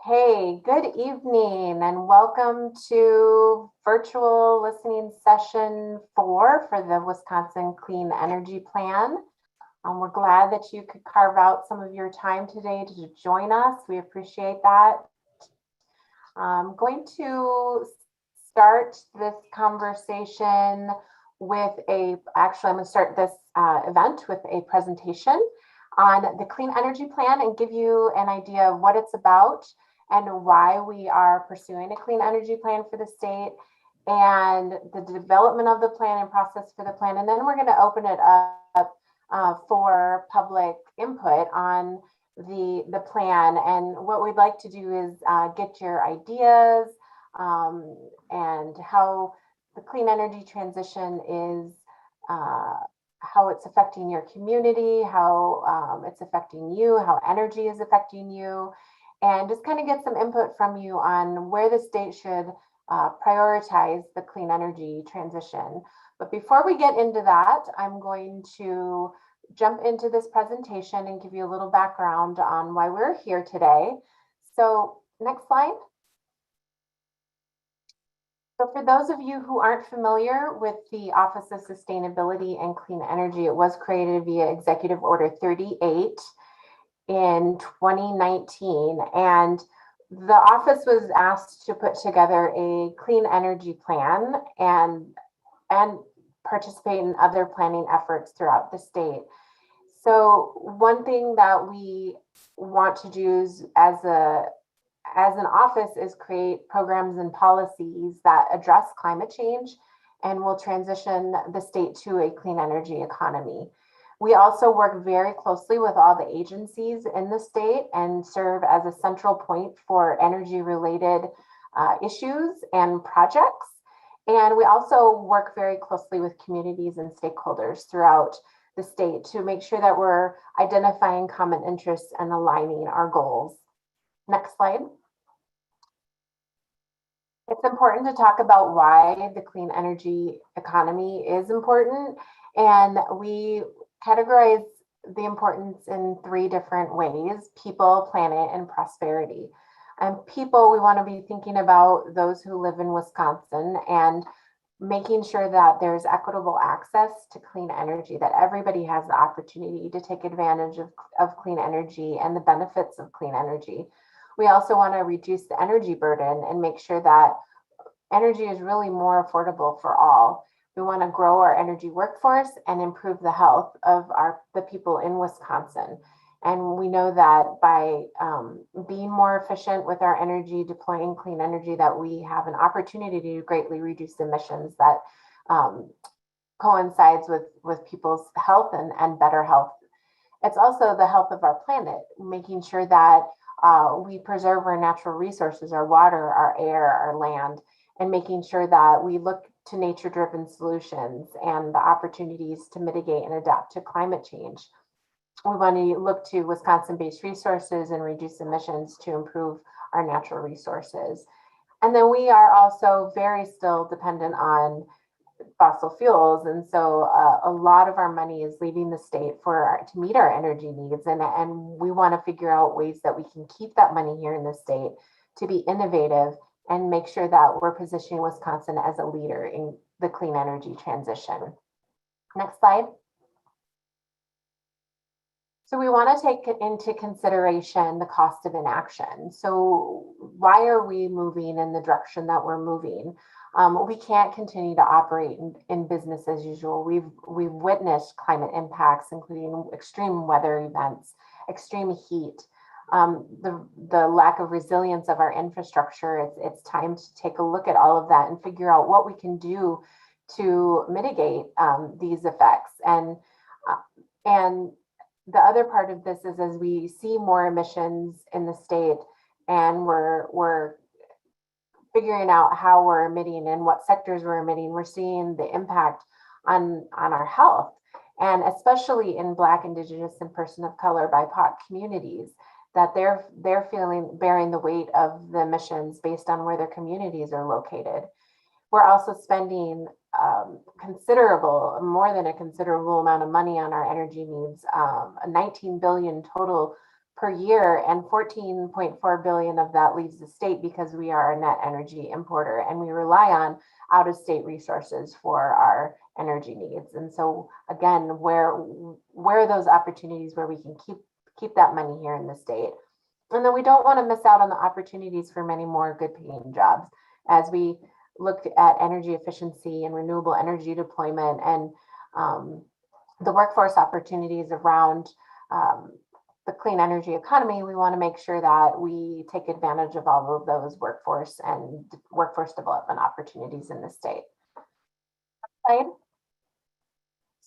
Okay, good evening and welcome to virtual listening session 4 for the Wisconsin Clean Energy Plan. We're glad that you could carve out some of your time today to join us. We appreciate that. I'm going to start this conversation with I'm going to start this event with a presentation on the Clean Energy Plan and give you an idea of what it's about and why we are pursuing a clean energy plan for the state and the development of the plan and process for the plan. And then we're going to open it up for public input on the plan. And what we'd like to do is get your ideas and how the clean energy transition is how it's affecting your community, how it's affecting you, how energy is affecting you, and just kind of get some input from you on where the state should prioritize the clean energy transition. But before we get into that, I'm going to jump into this presentation and give you a little background on why we're here today. So next slide. So for those of you who aren't familiar with the Office of Sustainability and Clean Energy, it was created via Executive Order 38 in 2019. And the office was asked to put together a clean energy plan and participate in other planning efforts throughout the state. So one thing that we want to do is, as an office, is create programs and policies that address climate change and will transition the state to a clean energy economy. We also work very closely with all the agencies in the state and serve as a central point for energy related issues and projects. And we also work very closely with communities and stakeholders throughout the state to make sure that we're identifying common interests and aligning our goals. Next slide. It's important to talk about why the clean energy economy is important. And we categorize the importance in 3 different ways: people, planet, and prosperity. And people, we want to be thinking about those who live in Wisconsin and making sure that there's equitable access to clean energy, that everybody has the opportunity to take advantage of clean energy and the benefits of clean energy. We also want to reduce the energy burden and make sure that energy is really more affordable for all. We want to grow our energy workforce and improve the health of the people in Wisconsin. And we know that by being more efficient with our energy, deploying clean energy, that we have an opportunity to greatly reduce emissions that coincides with people's health and better health. It's also the health of our planet, making sure that we preserve our natural resources, our water, our air, our land, and making sure that we look to nature-driven solutions and the opportunities to mitigate and adapt to climate change. We want to look to Wisconsin-based resources and reduce emissions to improve our natural resources. And then we are also very still dependent on fossil fuels. And so a lot of our money is leaving the state to meet our energy needs. And we want to figure out ways that we can keep that money here in the state to be innovative and make sure that we're positioning Wisconsin as a leader in the clean energy transition. Next slide. So we want to take into consideration the cost of inaction. So why are we moving in the direction that we're moving? We can't continue to operate in business as usual. We've witnessed climate impacts, including extreme weather events, extreme heat, the lack of resilience of our infrastructure. It's time to take a look at all of that and figure out what we can do to mitigate these effects. And the other part of this is, as we see more emissions in the state and we're figuring out how we're emitting and what sectors we're emitting, we're seeing the impact on our health, and especially in Black, Indigenous, and person of color, BIPOC communities, that they're bearing the weight of the emissions based on where their communities are located. We're also spending more than a considerable amount of money on our energy needs, 19 billion total per year, and 14.4 billion of that leaves the state because we are a net energy importer and we rely on out-of-state resources for our energy needs. And so again, where are those opportunities where we can keep that money here in the state? And then we don't want to miss out on the opportunities for many more good paying jobs as we look at energy efficiency and renewable energy deployment and the workforce opportunities around the clean energy economy. We want to make sure that we take advantage of all of those workforce development opportunities in the state. Right.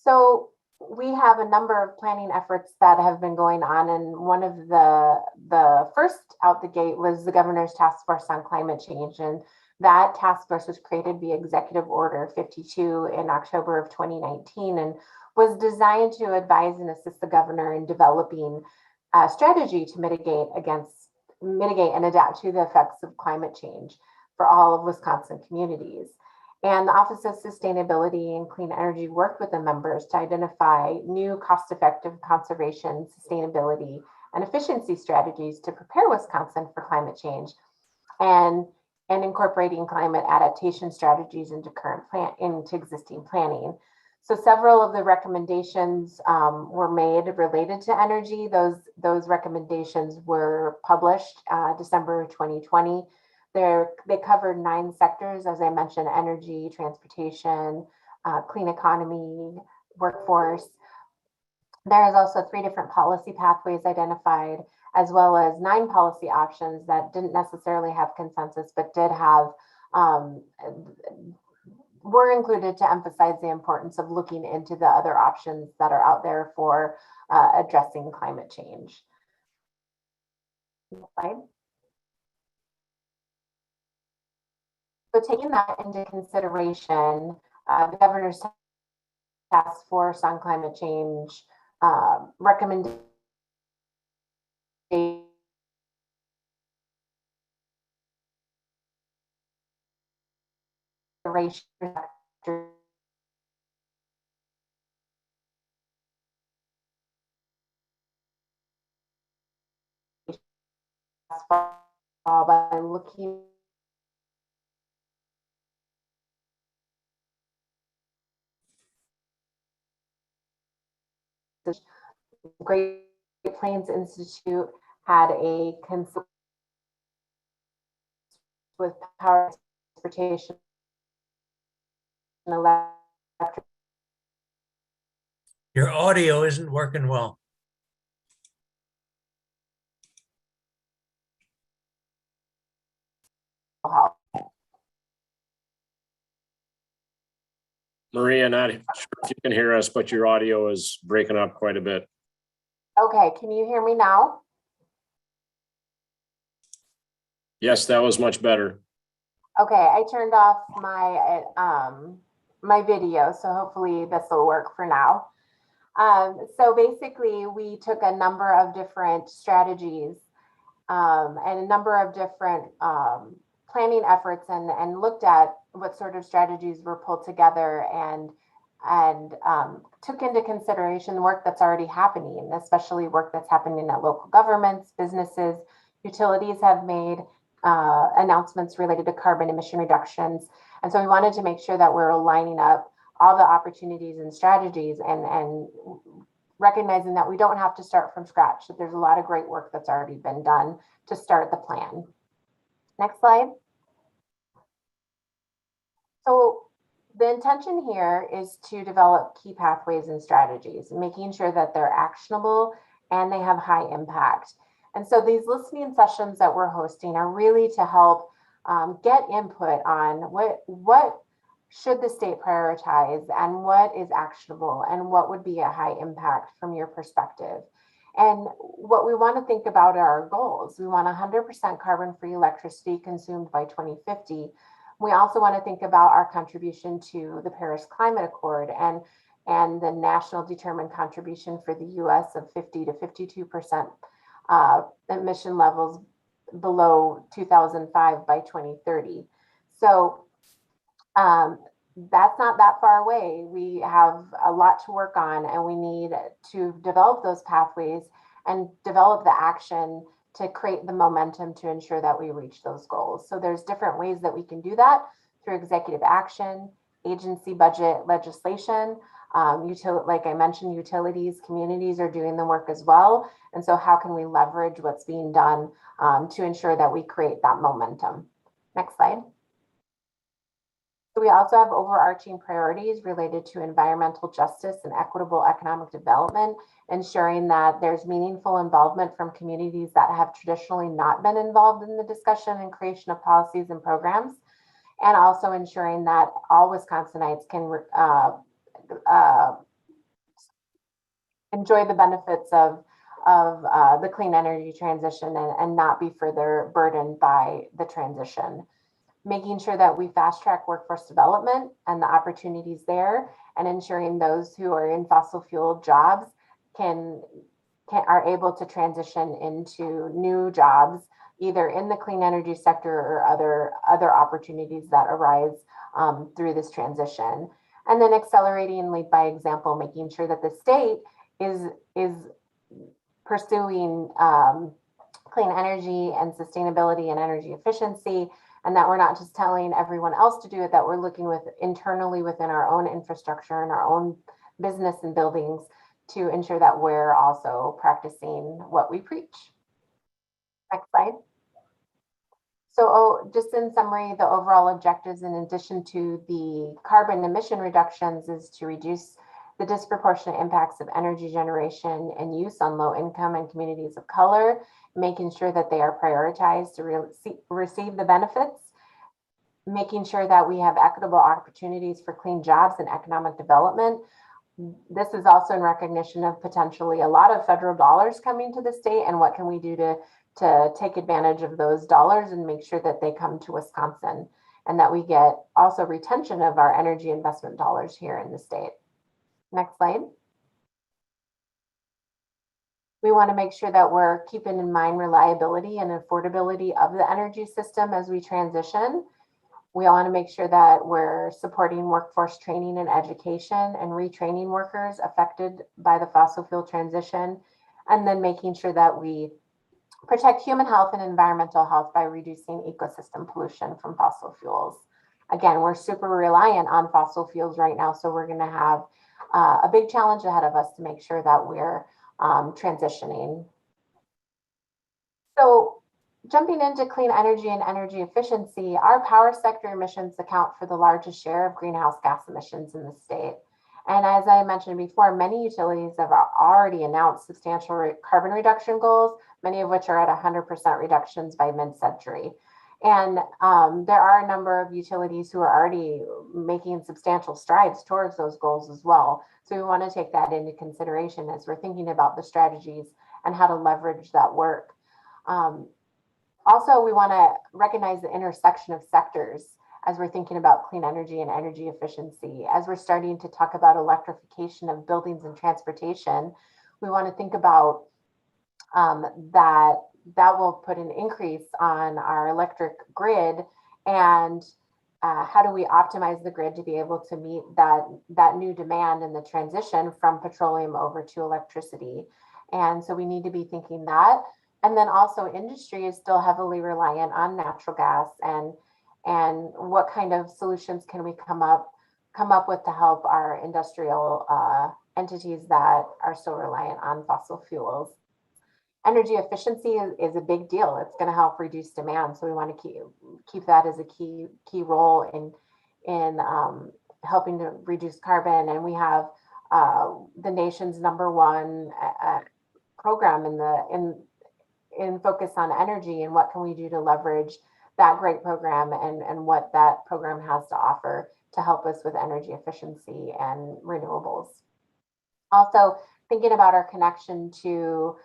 So we have a number of planning efforts that have been going on, and one of the first out the gate was the Governor's Task Force on Climate Change, and that task force was created via Executive Order 52 in October of 2019 and was designed to advise and assist the governor in developing a strategy to mitigate and adapt to the effects of climate change for all of Wisconsin communities. And the Office of Sustainability and Clean Energy worked with the members to identify new cost-effective conservation, sustainability, and efficiency strategies to prepare Wisconsin for climate change and incorporating climate adaptation strategies into existing planning. So several of the recommendations were made related to energy. Those recommendations were published December 2020. They covered 9 sectors, as I mentioned: energy, transportation, clean economy, workforce. There is also 3 different policy pathways identified, as well as 9 policy options that didn't necessarily have consensus, but did have were included to emphasize the importance of looking into the other options that are out there for addressing climate change. Next slide. So taking that into consideration, the Governor's Task Force on Climate Change recommendation by looking the Great Plains Institute had a consult with power transportation and electric. Your audio isn't working well. Maria, not sure if you can hear us, but your audio is breaking up quite a bit. Okay, can you hear me now? Yes, that was much better. Okay, I turned off my my video, so hopefully this will work for now. So basically, we took a number of different strategies and a number of different planning efforts and looked at what sort of strategies were pulled together and took into consideration the work that's already happening, especially work that's happening at local governments, businesses, utilities have made announcements related to carbon emission reductions. And so we wanted to make sure that we're lining up all the opportunities and strategies and recognizing that we don't have to start from scratch, that there's a lot of great work that's already been done to start the plan. Next slide. So the intention here is to develop key pathways and strategies, making sure that they're actionable and they have high impact. And so these listening sessions that we're hosting are really to help get input on what should the state prioritize and what is actionable and what would be a high impact from your perspective. And what we want to think about are our goals. We want 100% carbon-free electricity consumed by 2050. We also want to think about our contribution to the Paris Climate Accord and the national determined contribution for the US of 50 to 52% emission levels below 2005 by 2030. So that's not that far away. We have a lot to work on and we need to develop those pathways and develop the action to create the momentum to ensure that we reach those goals. So there's different ways that we can do that through executive action, agency budget legislation, like I mentioned, utilities, communities are doing the work as well. And so how can we leverage what's being done to ensure that we create that momentum? Next slide. So we also have overarching priorities related to environmental justice and equitable economic development, ensuring that there's meaningful involvement from communities that have traditionally not been involved in the discussion and creation of policies and programs, and also ensuring that all Wisconsinites can enjoy the benefits of the clean energy transition and not be further burdened by the transition. Making sure that we fast track workforce development and the opportunities there, and ensuring those who are in fossil fuel jobs are able to transition into new jobs, either in the clean energy sector or other opportunities that arise through this transition. And then accelerating and lead by example, making sure that the state is pursuing clean energy and sustainability and energy efficiency, and that we're not just telling everyone else to do it, that we're looking internally within our own infrastructure and our own business and buildings to ensure that we're also practicing what we preach. Next slide. So just in summary, the overall objectives, in addition to the carbon emission reductions, is to reduce the disproportionate impacts of energy generation and use on low income and communities of color, making sure that they are prioritized to receive the benefits, making sure that we have equitable opportunities for clean jobs and economic development. This is also in recognition of potentially a lot of federal dollars coming to the state, and what can we do to take advantage of those dollars and make sure that they come to Wisconsin, and that we get also retention of our energy investment dollars here in the state. Next slide. We want to make sure that we're keeping in mind reliability and affordability of the energy system as we transition. We want to make sure that we're supporting workforce training and education and retraining workers affected by the fossil fuel transition, and then making sure that we protect human health and environmental health by reducing ecosystem pollution from fossil fuels. Again, we're super reliant on fossil fuels right now, so we're going to have a big challenge ahead of us to make sure that we're transitioning. So jumping into clean energy and energy efficiency, our power sector emissions account for the largest share of greenhouse gas emissions in the state. And as I mentioned before, many utilities have already announced substantial carbon reduction goals, many of which are at 100% reductions by mid-century. And there are a number of utilities who are already making substantial strides towards those goals as well. So we want to take that into consideration as we're thinking about the strategies and how to leverage that work. Also, we want to recognize the intersection of sectors as we're thinking about clean energy and energy efficiency. As we're starting to talk about electrification of buildings and transportation, we want to think about that will put an increase on our electric grid, and how do we optimize the grid to be able to meet that new demand and the transition from petroleum over to electricity. And so we need to be thinking that. And then also industry is still heavily reliant on natural gas, and what kind of solutions can we come up with to help our industrial entities that are still reliant on fossil fuels. Energy efficiency is a big deal. It's going to help reduce demand, so we want to keep that as a key role in helping to reduce carbon. And we have the nation's #1 program in focus on energy, and what can we do to leverage that great program and what that program has to offer to help us with energy efficiency and renewables. Also, thinking about our connection to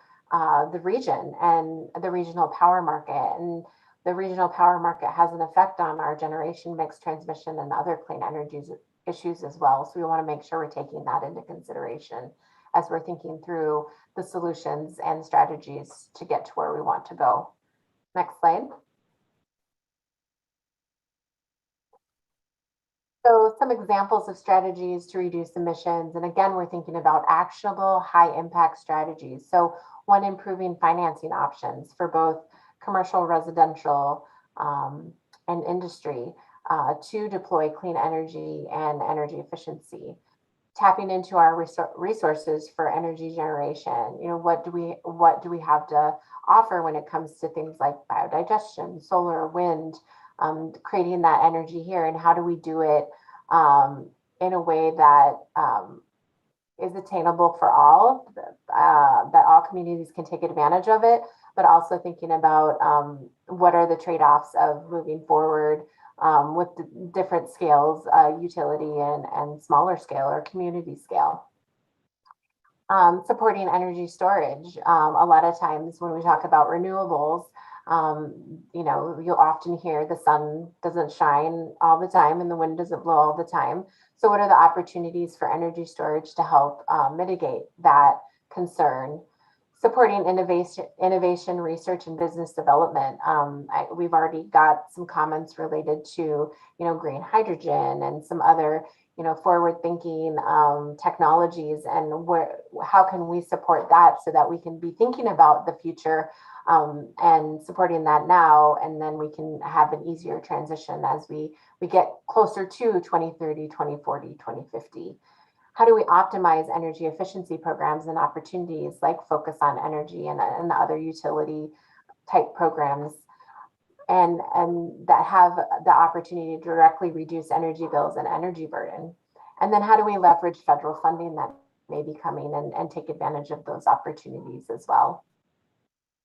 the region and the regional power market. And the regional power market has an effect on our generation mix, transmission, and other clean energy issues as well. So we want to make sure we're taking that into consideration as we're thinking through the solutions and strategies to get to where we want to go. Next slide. So some examples of strategies to reduce emissions. And again, we're thinking about actionable high impact strategies. So one, improving financing options for both commercial, residential, and industry to deploy clean energy and energy efficiency. Tapping into our resources for energy generation. You know, what do we have to offer when it comes to things like biodigestion, solar, wind, creating that energy here, and how do we do it in a way that is attainable for all, that all communities can take advantage of it, but also thinking about what are the trade-offs of moving forward with the different scales, utility and smaller scale or community scale. Supporting energy storage. A lot of times when we talk about renewables, you know, you'll often hear the sun doesn't shine all the time and the wind doesn't blow all the time. So what are the opportunities for energy storage to help mitigate that concern? Supporting innovation, research, and business development. We've already got some comments related to, you know, green hydrogen and some other, you know, forward-thinking technologies, and how can we support that so that we can be thinking about the future and supporting that now, and then we can have an easier transition as we get closer to 2030, 2040, 2050. How do we optimize energy efficiency programs and opportunities like Focus on Energy and the other utility type programs, and that have the opportunity to directly reduce energy bills and energy burden? And then how do we leverage federal funding that may be coming and take advantage of those opportunities as well?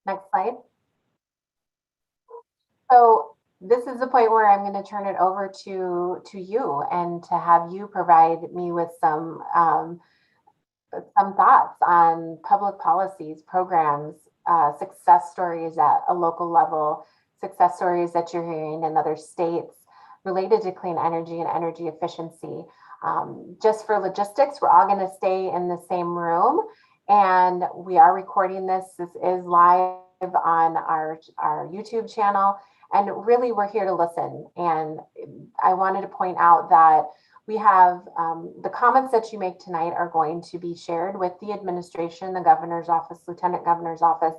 Next slide. So this is the point where I'm going to turn it over to you and to have you provide me with some thoughts on public policies, programs, success stories at a local level, success stories that you're hearing in other states related to clean energy and energy efficiency. Just for logistics, we're all going to stay in the same room, and we are recording this. This is live on our YouTube channel. And really, we're here to listen. And I wanted to point out that we have the comments that you make tonight are going to be shared with the administration, the governor's office, lieutenant governor's office,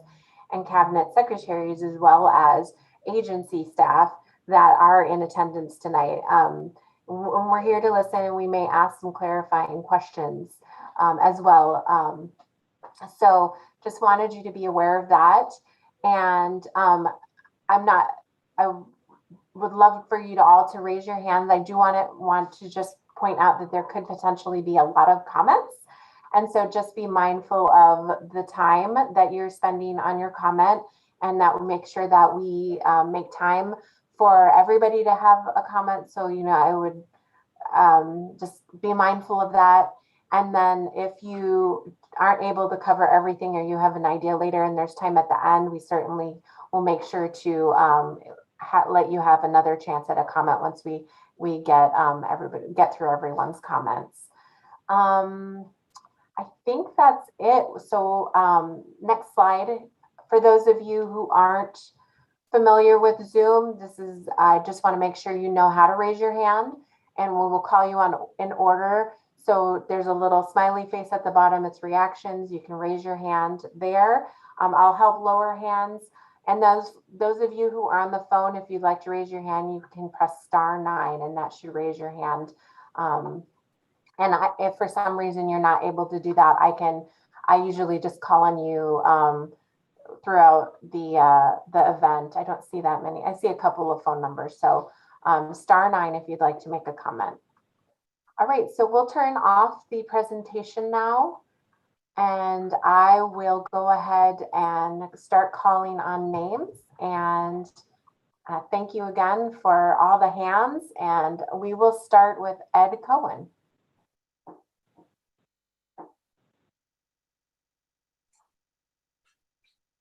and cabinet secretaries, as well as agency staff that are in attendance tonight. We're here to listen, and we may ask some clarifying questions as well. So just wanted you to be aware of that. And I would love for you to all to raise your hands. I do want to just point out that there could potentially be a lot of comments. And so just be mindful of the time that you're spending on your comment, and that we make sure that we make time for everybody to have a comment. So, you know, I would just be mindful of that. And then if you aren't able to cover everything, or you have an idea later and there's time at the end, we certainly will make sure to let you have another chance at a comment once we get through everyone's comments. I think that's it. So next slide. For those of you who aren't familiar with Zoom, I just want to make sure you know how to raise your hand, and we will call you on in order. So there's a little smiley face at the bottom. It's reactions. You can raise your hand there. I'll help lower hands. And those of you who are on the phone, if you'd like to raise your hand, you can press *9, and that should raise your hand. If for some reason you're not able to do that, I usually just call on you throughout the event. I don't see that many. I see a couple of phone numbers. So *9 if you'd like to make a comment. All right, so we'll turn off the presentation now, and I will go ahead and start calling on names. And thank you again for all the hands, and we will start with Ed Cohen.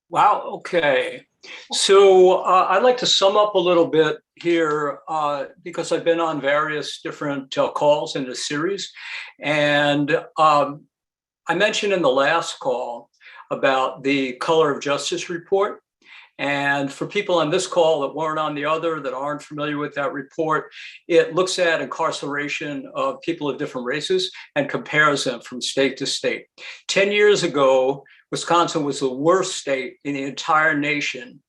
Wow, okay. So I'd like to sum up a little bit here because I've been on various different calls in this series. And I mentioned in the last call about the Color of Justice report. And for people on this call that weren't on the other, that aren't familiar with that report, it looks at incarceration of people of different races and compares them from state to state. 10 years ago, Wisconsin was the worst state in the entire nation.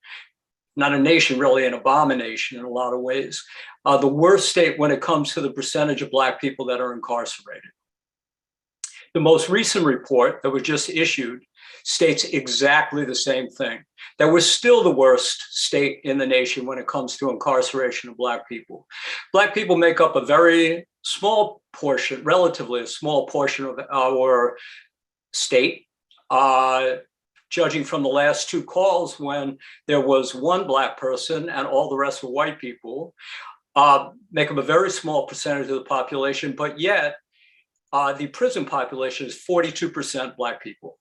Not a nation, really, an abomination in a lot of ways. The worst state when it comes to the percentage of Black people that are incarcerated. The most recent report that was just issued states exactly the same thing, that we're still the worst state in the nation when it comes to incarceration of Black people. Black people make up a very small portion, relatively a small portion of our state. Judging from the last two calls, when there was one Black person and all the rest were white people, make up a very small percentage of the population, but yet the prison population is 42% Black people.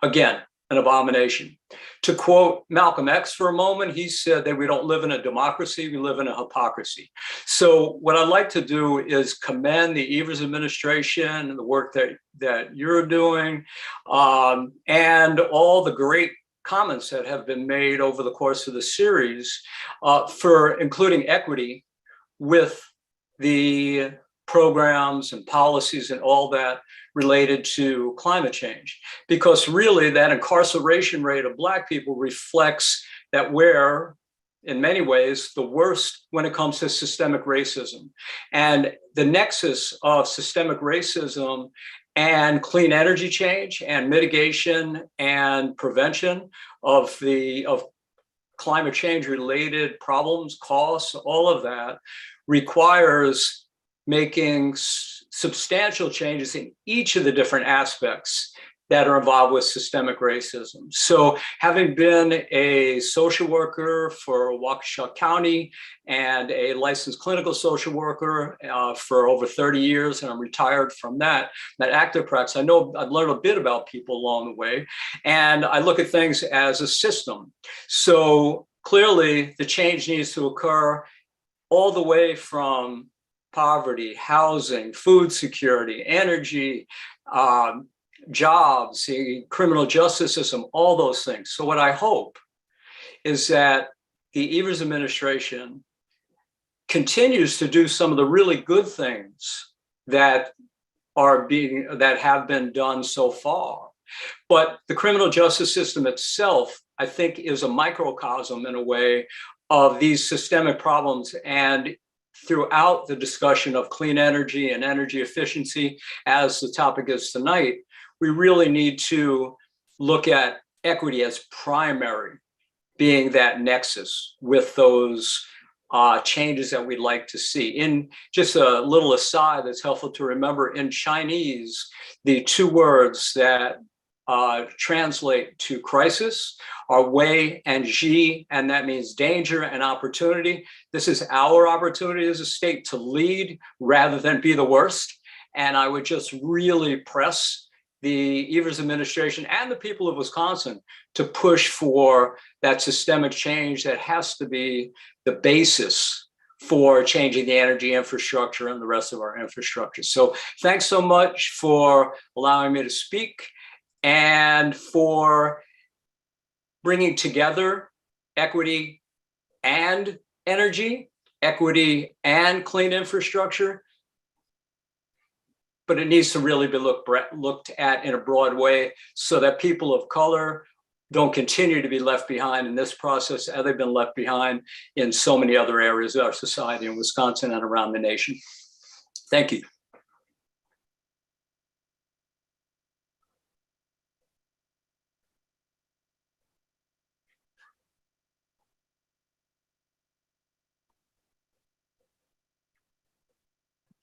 Again, an abomination. To quote Malcolm X for a moment, he said that we don't live in a democracy, we live in a hypocrisy. So what I'd like to do is commend the Evers administration and the work that you're doing, and all the great comments that have been made over the course of the series for including equity with the programs and policies and all that related to climate change. Because really that incarceration rate of Black people reflects that we're, in many ways, the worst when it comes to systemic racism. And the nexus of systemic racism and clean energy change and mitigation and prevention of climate change related problems, costs, all of that requires making substantial changes in each of the different aspects that are involved with systemic racism. So having been a social worker for Waukesha County and a licensed clinical social worker for over 30 years, and I'm retired from that active practice, I know I've learned a bit about people along the way, and I look at things as a system. So clearly the change needs to occur all the way from poverty, housing, food security, energy, jobs, the criminal justice system, all those things. So what I hope is that the Evers administration continues to do some of the really good things that have been done so far. But the criminal justice system itself, I think, is a microcosm in a way of these systemic problems. And throughout the discussion of clean energy and energy efficiency, as the topic is tonight, we really need to look at equity as primary, being that nexus with those changes that we'd like to see. In just a little aside that's helpful to remember, in Chinese, the two words that translate to crisis are wei and ji, and that means danger and opportunity. This is our opportunity as a state to lead rather than be the worst. And I would just really press the Evers administration and the people of Wisconsin to push for that systemic change that has to be the basis for changing the energy infrastructure and the rest of our infrastructure. So thanks so much for allowing me to speak and for bringing together equity and energy, equity and clean infrastructure. But it needs to really be looked at in a broad way so that people of color don't continue to be left behind in this process as they've been left behind in so many other areas of our society in Wisconsin and around the nation. Thank you.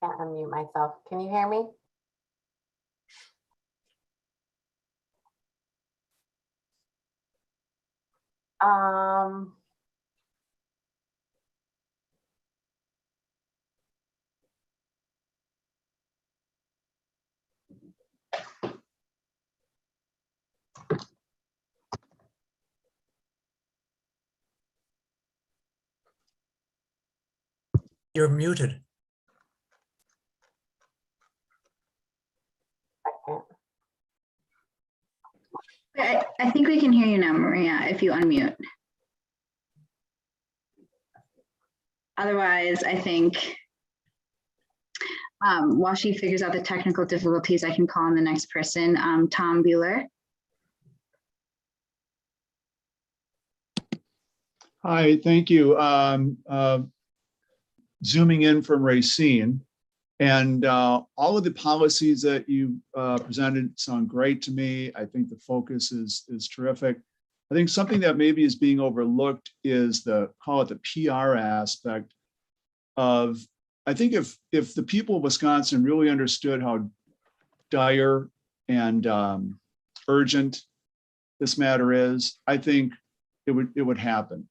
Can't unmute myself. Can you hear me? You're muted. Second. I think we can hear you now, Maria, if you unmute. otherwise, I think while she figures out the technical difficulties, I can call on the next person, Tom Bueller. Hi, thank you. Zooming in from Racine, and all of the policies that you presented sound great to me. I think the focus is terrific. I think something that maybe is being overlooked is call it the PR aspect of, I think if the people of Wisconsin really understood how dire and urgent this matter is, I think it would happen.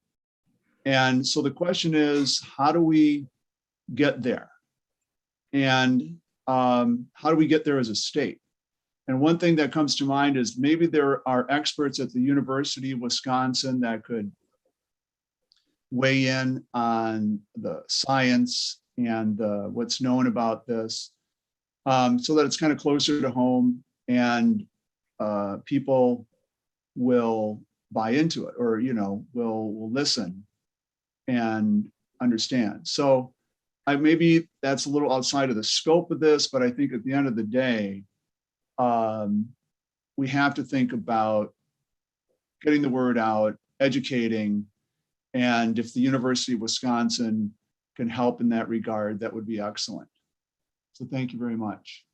And so the question is, how do we get there? And how do we get there as a state? And one thing that comes to mind is maybe there are experts at the University of Wisconsin that could weigh in on the science and what's known about this, so that it's kind of closer to home and people will buy into it, or will listen and understand. So maybe that's a little outside of the scope of this, but I think at the end of the day, we have to think about getting the word out, educating, and if the University of Wisconsin can help in that regard, that would be excellent. So thank you very much.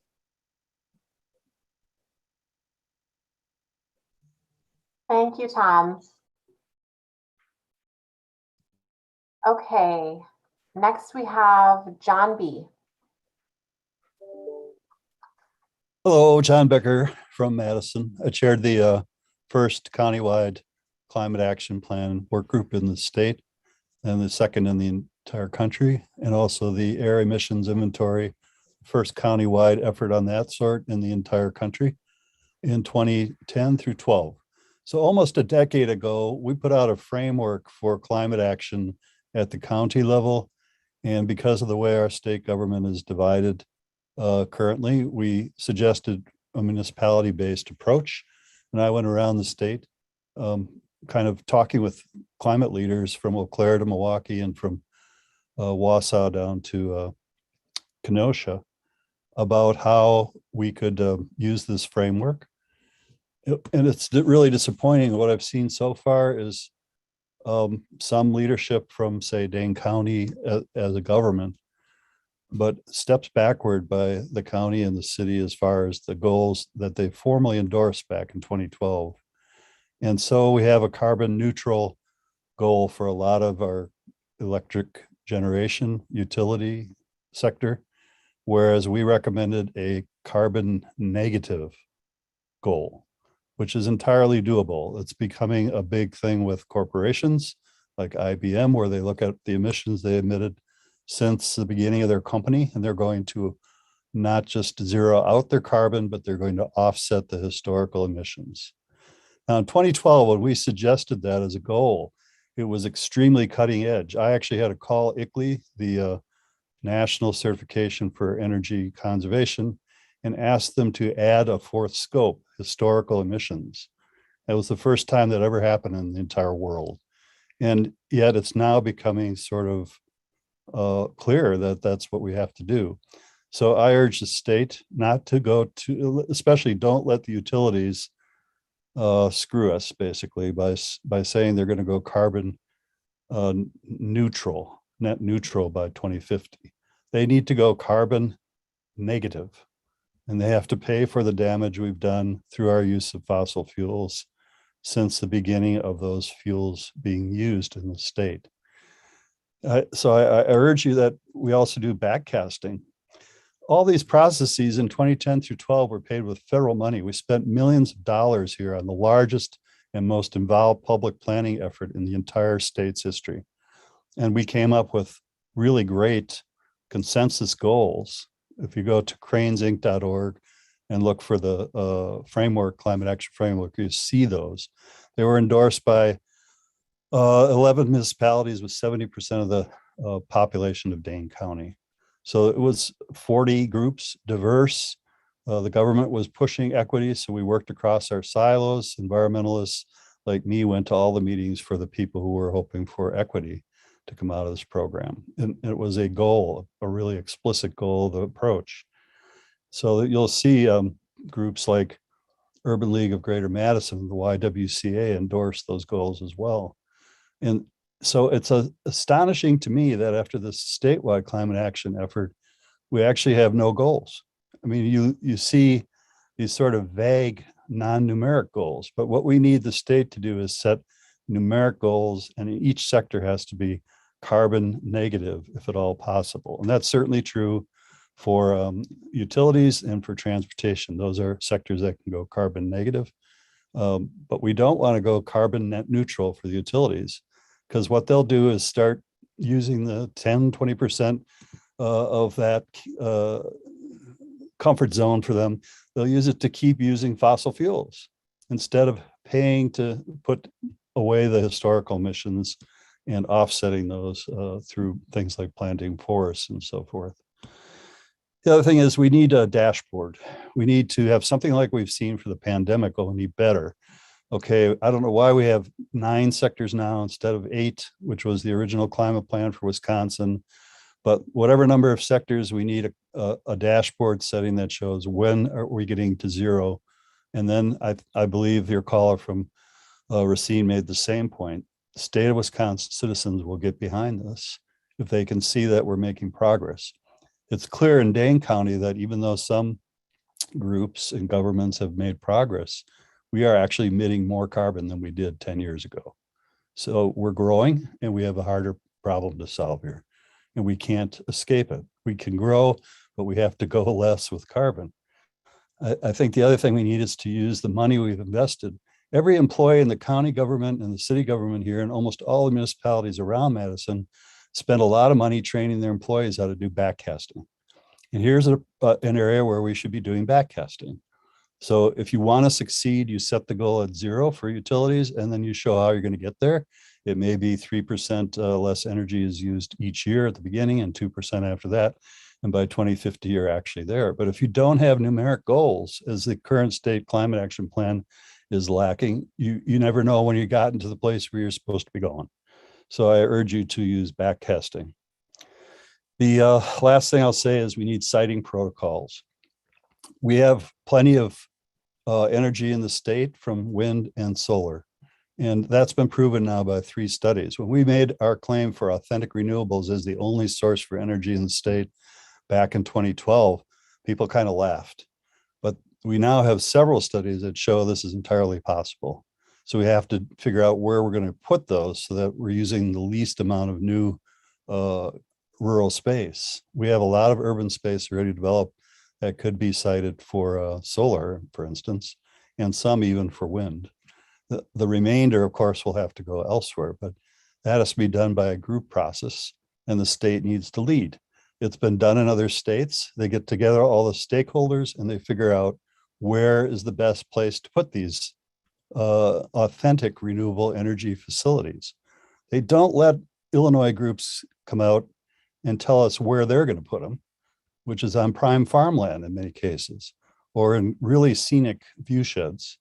Thank you, Tom. Okay, next we have John B. Hello, John Becker from Madison. I chaired the first countywide climate action plan work group in the state and the second in the entire country, and also the air emissions inventory, first countywide effort on that sort in the entire country in 2010 through 12. So almost a decade ago, we put out a framework for climate action at the county level. And because of the way our state government is divided currently, we suggested a municipality-based approach. And I went around the state kind of talking with climate leaders from Eau Claire to Milwaukee and from Wausau down to Kenosha about how we could use this framework. And it's really disappointing. What I've seen so far is some leadership from, say, Dane County as a government, but steps backward by the county and the city as far as the goals that they formally endorsed back in 2012. And so we have a carbon neutral goal for a lot of our electric generation utility sector, whereas we recommended a carbon negative goal, which is entirely doable. It's becoming a big thing with corporations like IBM, where they look at the emissions they emitted since the beginning of their company, and they're going to not just zero out their carbon, but they're going to offset the historical emissions. Now, in 2012, when we suggested that as a goal, it was extremely cutting edge. I actually had to call ICLEI, the National Certification for Energy Conservation, and ask them to add a fourth scope, historical emissions. That was the first time that ever happened in the entire world. And yet it's now becoming sort of clear that that's what we have to do. So I urge the state not to go to, especially don't let the utilities screw us basically by saying they're going to go carbon neutral, net neutral by 2050. They need to go carbon negative, and they have to pay for the damage we've done through our use of fossil fuels since the beginning of those fuels being used in the state. So I urge you that we also do backcasting. All these processes in 2010 through 12 were paid with federal money. We spent millions of dollars here on the largest and most involved public planning effort in the entire state's history. And we came up with really great consensus goals. If you go to cranesinc.org and look for the framework, climate action framework, you see those. They were endorsed by 11 municipalities with 70% of the population of Dane County. So it was 40 groups, diverse. The government was pushing equity, so we worked across our silos. Environmentalists like me went to all the meetings for the people who were hoping for equity. to come out of this program. And it was a goal, a really explicit goal, the approach. So that you'll see groups like Urban League of Greater Madison, the YWCA, endorse those goals as well. And so it's astonishing to me that after this statewide climate action effort, we actually have no goals. I mean, you see these sort of vague, non-numeric goals, but what we need the state to do is set numeric goals, and each sector has to be carbon negative, if at all possible. And that's certainly true for utilities and for transportation. Those are sectors that can go carbon negative. But we don't want to go carbon net neutral for the utilities, because what they'll do is start using the 10, 20% of that comfort zone for them. They'll use it to keep using fossil fuels instead of paying to put away the historical emissions and offsetting those through things like planting forests and so forth. The other thing is we need a dashboard. We need to have something like we've seen for the pandemic, only better. Okay, I don't know why we have 9 sectors now instead of 8, which was the original climate plan for Wisconsin. But whatever number of sectors, we need a dashboard setting that shows when are we getting to zero. And then I believe your caller from Racine made the same point. The state of Wisconsin citizens will get behind this if they can see that we're making progress. It's clear in Dane County that even though some groups and governments have made progress, we are actually emitting more carbon than we did 10 years ago. So we're growing and we have a harder problem to solve here. And we can't escape it. We can grow, but we have to go less with carbon. I think the other thing we need is to use the money we've invested. Every employee in the county government and the city government here and almost all the municipalities around Madison spend a lot of money training their employees how to do backcasting. And here's an area where we should be doing backcasting. So if you want to succeed, you set the goal at 0 for utilities, and then you show how you're going to get there. It may be 3% less energy is used each year at the beginning and 2% after that. And by 2050, you're actually there. But if you don't have numeric goals, as the current state climate action plan is lacking, you never know when you got into the place where you're supposed to be going. So I urge you to use backcasting. The last thing I'll say is we need siting protocols. We have plenty of energy in the state from wind and solar. And that's been proven now by 3 studies. When we made our claim for authentic renewables as the only source for energy in the state back in 2012, people kind of laughed. But we now have several studies that show this is entirely possible. So we have to figure out where we're going to put those so that we're using the least amount of new rural space. We have a lot of urban space already developed that could be sited for solar, for instance, and some even for wind. The remainder, of course, will have to go elsewhere, but that has to be done by a group process, and the state needs to lead. It's been done in other states. They get together all the stakeholders and they figure out where is the best place to put these authentic renewable energy facilities. They don't let Illinois groups come out and tell us where they're going to put them, which is on prime farmland in many cases, or in really scenic view sheds.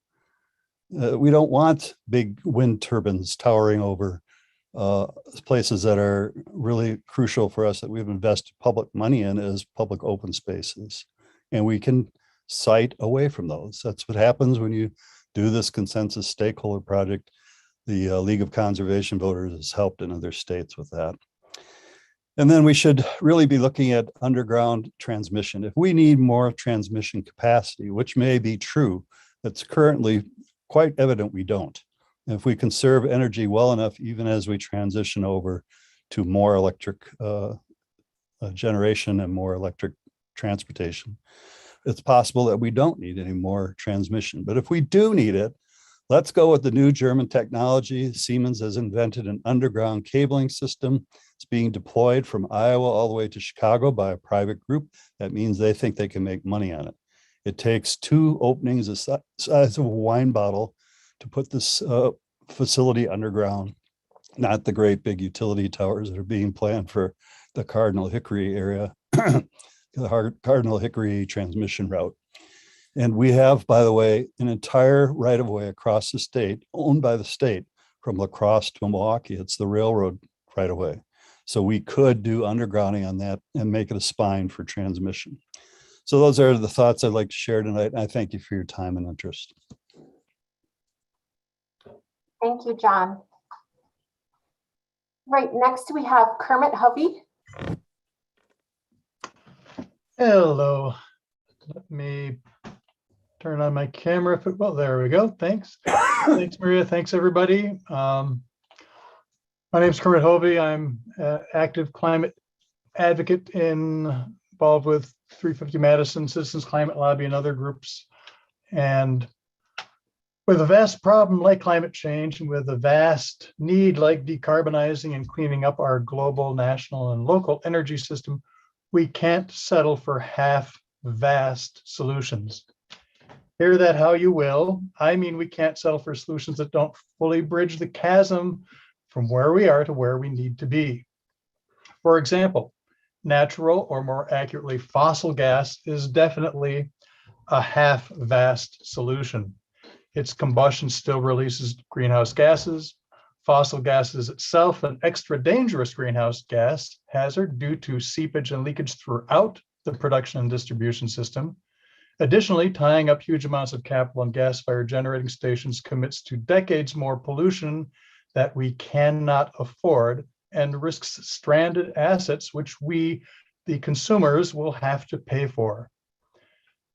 We don't want big wind turbines towering over places that are really crucial for us that we've invested public money in as public open spaces. And we can site away from those. That's what happens when you do this consensus stakeholder project. The League of Conservation Voters has helped in other states with that. And then we should really be looking at underground transmission. If we need more transmission capacity, which may be true, that's currently quite evident we don't. And if we conserve energy well enough, even as we transition over to more electric generation and more electric transportation, it's possible that we don't need any more transmission. But if we do need it, let's go with the new German technology. Siemens has invented an underground cabling system. It's being deployed from Iowa all the way to Chicago by a private group. That means they think they can make money on it. It takes 2 openings the size of a wine bottle to put this facility underground, not the great big utility towers that are being planned for the Cardinal Hickory area, the Cardinal Hickory transmission route. And we have, by the way, an entire right-of-way across the state, owned by the state, from La Crosse to Milwaukee. It's the railroad right-of-way. So we could do undergrounding on that and make it a spine for transmission. So those are the thoughts I'd like to share tonight. And I thank you for your time and interest. Thank you, John. Right, next we have Kermit Hovie. Hello. Let me turn on my camera. Well, there we go. Thanks. Thanks, Maria. Thanks, everybody. My name is Kermit Hovie. I'm an active climate advocate involved with 350 Madison, Citizens Climate Lobby, and other groups. And with a vast problem like climate change and with a vast need like decarbonizing and cleaning up our global, national, and local energy system, we can't settle for half-vast solutions. Hear that how you will. I mean, we can't settle for solutions that don't fully bridge the chasm from where we are to where we need to be. For example, natural, or more accurately, fossil gas is definitely a half-vast solution. Its combustion still releases greenhouse gases. Fossil gas is itself an extra dangerous greenhouse gas hazard due to seepage and leakage throughout the production and distribution system. Additionally, tying up huge amounts of capital on gas-fired generating stations commits to decades more pollution that we cannot afford and risks stranded assets, which we, the consumers, will have to pay for.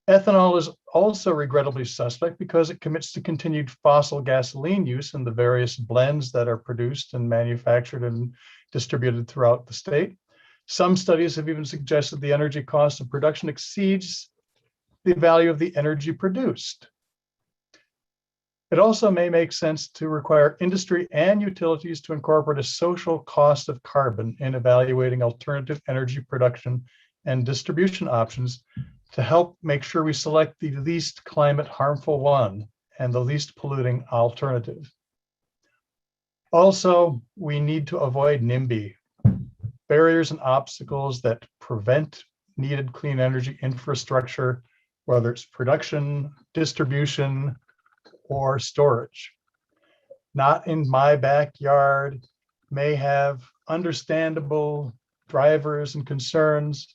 Ethanol is also regrettably suspect because it commits to continued fossil gasoline use in the various blends that are produced and manufactured and distributed throughout the state. Some studies have even suggested the energy cost of production exceeds the value of the energy produced. It also may make sense to require industry and utilities to incorporate a social cost of carbon in evaluating alternative energy production and distribution options to help make sure we select the least climate harmful one and the least polluting alternative. Also, we need to avoid NIMBY, barriers and obstacles that prevent needed clean energy infrastructure, whether it's production, distribution, or storage. Not in my backyard may have understandable drivers and concerns,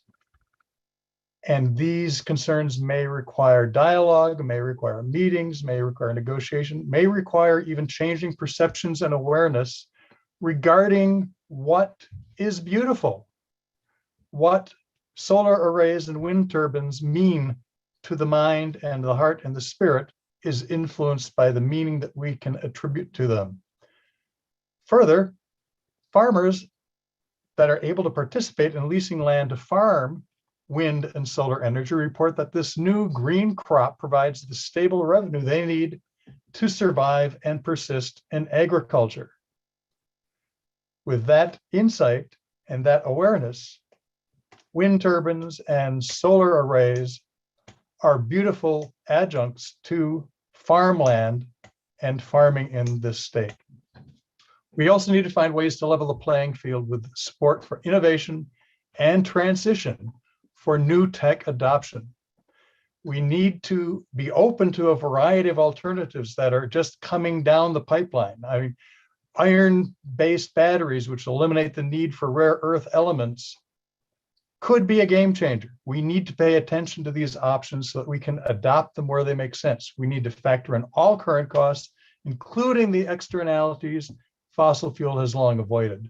and these concerns may require dialogue, may require meetings, may require negotiation, may require even changing perceptions and awareness regarding what is beautiful, what solar arrays and wind turbines mean to the mind and the heart and the spirit is influenced by the meaning that we can attribute to them. Further, farmers that are able to participate in leasing land to farm wind and solar energy report that this new green crop provides the stable revenue they need to survive and persist in agriculture. With that insight and that awareness, wind turbines and solar arrays are beautiful adjuncts to farmland and farming in this state. We also need to find ways to level the playing field with support for innovation and transition for new tech adoption. We need to be open to a variety of alternatives that are just coming down the pipeline. I mean, iron-based batteries, which eliminate the need for rare earth elements, could be a game changer. We need to pay attention to these options so that we can adopt them where they make sense. We need to factor in all current costs, including the externalities fossil fuel has long avoided.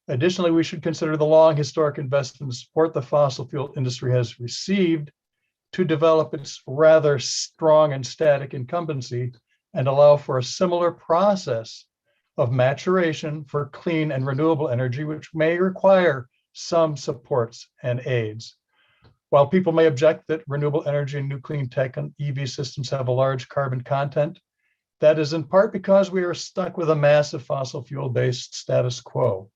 Additionally, we should consider the long historic investment and support the fossil fuel industry has received to develop its rather strong and static incumbency and allow for a similar process of maturation for clean and renewable energy, which may require some supports and aids. While people may object that renewable energy and new clean tech and EV systems have a large carbon content, that is in part because we are stuck with a massive fossil fuel-based status quo.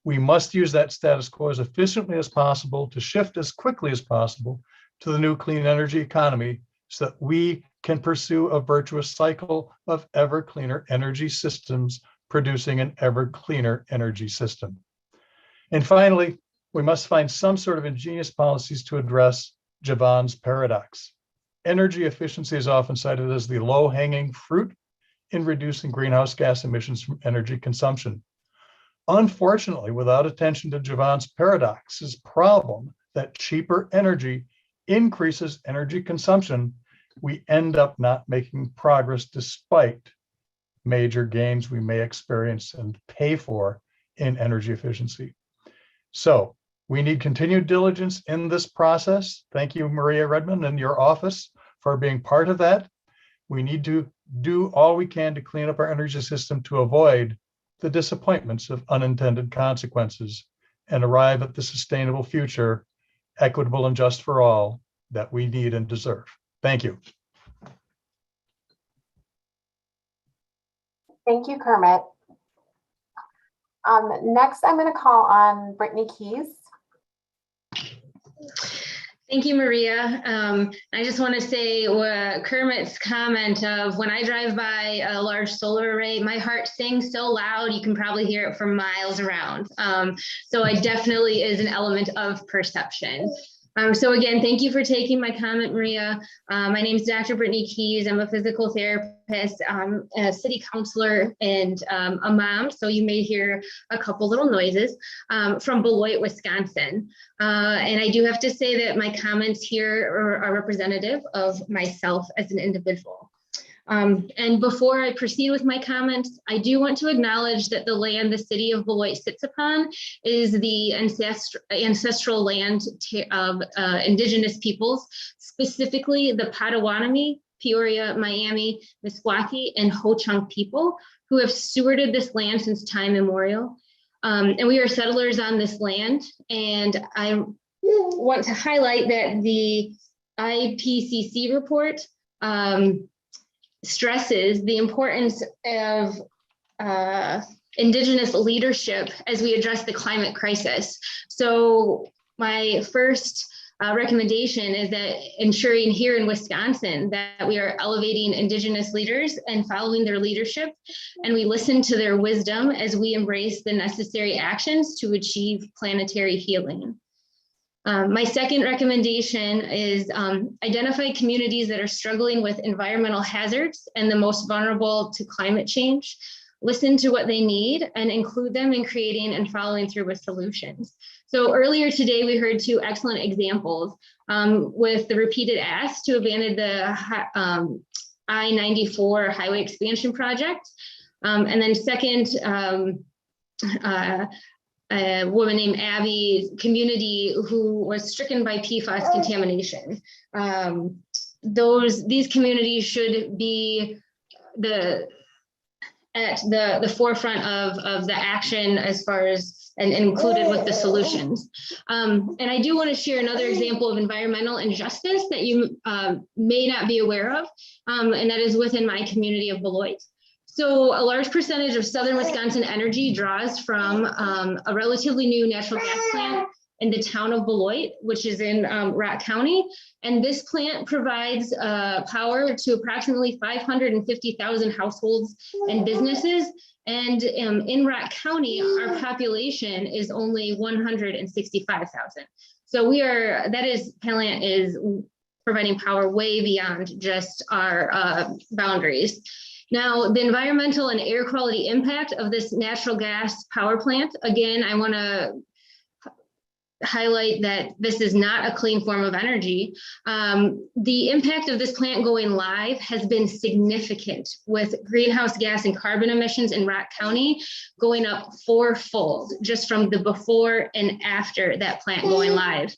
We must use that status quo as efficiently as possible to shift as quickly as possible to the new clean energy economy so that we can pursue a virtuous cycle of ever cleaner energy systems producing an ever cleaner energy system. And finally, we must find some sort of ingenious policies to address Javon's paradox. Energy efficiency is often cited as the low-hanging fruit in reducing greenhouse gas emissions from energy consumption. Unfortunately, without attention to Javon's paradox's problem that cheaper energy increases energy consumption, we end up not making progress despite major gains we may experience and pay for in energy efficiency. So we need continued diligence in this process. Thank you, Maria Redmond, and your office for being part of that. We need to do all we can to clean up our energy system to avoid the disappointments of unintended consequences and arrive at the sustainable future, equitable and just for all, that we need and deserve. Thank you. Thank you, Kermit. Next, I'm going to call on Brittany Keys. Thank you, Maria. I just want to say Kermit's comment of when I drive by a large solar array, my heart sings so loud, you can probably hear it for miles around. So it definitely is an element of perception. So again, thank you for taking my comment, Maria. My name is Dr. Brittany Keys. I'm a physical therapist, a city councilor, and a mom. So you may hear a couple little noises from Beloit, Wisconsin. And I do have to say that my comments here are representative of myself as an individual. And before I proceed with my comments, I do want to acknowledge that the land the city of Beloit sits upon is the ancestral land of indigenous peoples, specifically the Potawatomi, Peoria, Miami, Meskwaki, and Ho-Chunk people who have stewarded this land since time immemorial. And we are settlers on this land. And I want to highlight that the IPCC report stresses the importance of Indigenous leadership as we address the climate crisis. So my first recommendation is that ensuring here in Wisconsin that we are elevating Indigenous leaders and following their leadership, and we listen to their wisdom as we embrace the necessary actions to achieve planetary healing. My second recommendation is identify communities that are struggling with environmental hazards and the most vulnerable to climate change. Listen to what they need and include them in creating and following through with solutions. So earlier today, we heard two excellent examples with the repeated asks to abandon the I-94 highway expansion project. And then second, a woman named Abby's community who was stricken by PFAS contamination. These communities should be at the forefront of the action as far as and included with the solutions. And I do want to share another example of environmental injustice that you may not be aware of, and that is within my community of Beloit. So a large percentage of Southern Wisconsin energy draws from a relatively new natural gas plant in the town of Beloit, which is in Rock County. And this plant provides power to approximately 550,000 households and businesses. And in Rock County, our population is only 165,000. So that plant is providing power way beyond just our boundaries. Now, the environmental and air quality impact of this natural gas power plant, again, I want to highlight that this is not a clean form of energy. The impact of this plant going live has been significant, with greenhouse gas and carbon emissions in Rock County going up fourfold just from the before and after that plant going live.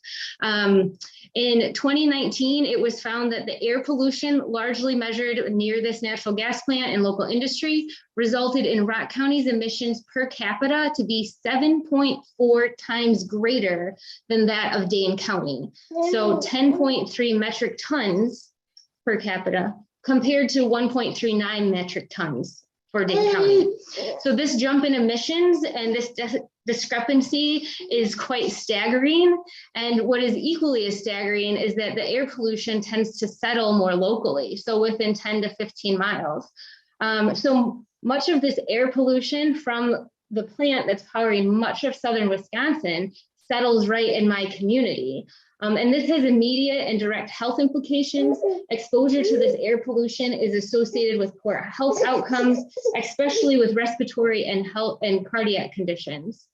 In 2019, it was found that the air pollution largely measured near this natural gas plant and local industry resulted in Rock County's emissions per capita to be 7.4 times greater than that of Dane County. So 10.3 metric tons per capita compared to 1.39 metric tons for Dane County. So this jump in emissions and this discrepancy is quite staggering. And what is equally as staggering is that the air pollution tends to settle more locally, so within 10 to 15 miles. So much of this air pollution from the plant that's powering much of Southern Wisconsin settles right in my community. And this has immediate and direct health implications. Exposure to this air pollution is associated with poor health outcomes, especially with respiratory and health and cardiac conditions.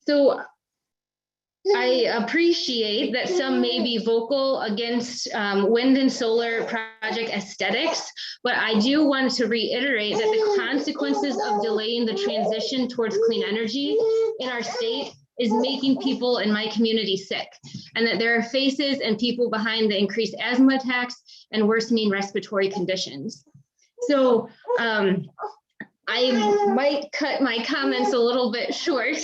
So I appreciate that some may be vocal against wind and solar project aesthetics, but I do want to reiterate that the consequences of delaying the transition towards clean energy in our state is making people in my community sick, and that there are faces and people behind the increased asthma attacks and worsening respiratory conditions. So I might cut my comments a little bit short,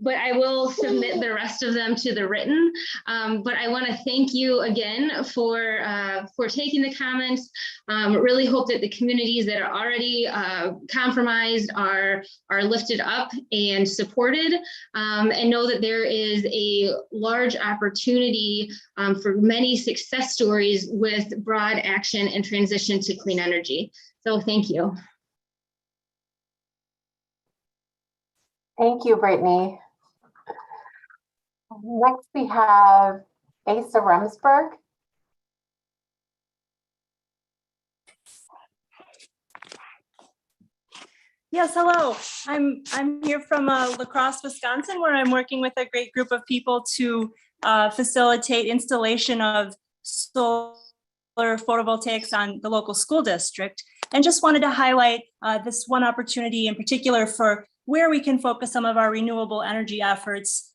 but I will submit the rest of them to the written. But I want to thank you again for taking the comments. Really hope that the communities that are already compromised are lifted up and supported, and know that there is a large opportunity for many success stories with broad action and transition to clean energy. So thank you. Thank you, Brittany. Next, we have Asa Remsburg. Yes, hello. I'm here from La Crosse, Wisconsin, where I'm working with a great group of people to facilitate installation of solar photovoltaics on the local school district. And just wanted to highlight this one opportunity in particular for where we can focus some of our renewable energy efforts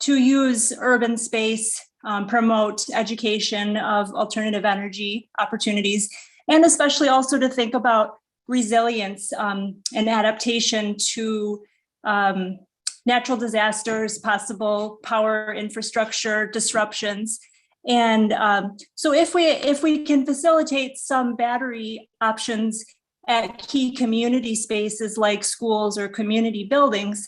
to use urban space, promote education of alternative energy opportunities, and especially also to think about resilience and adaptation to natural disasters, possible power infrastructure disruptions. And so if we can facilitate some battery options at key community spaces like schools or community buildings,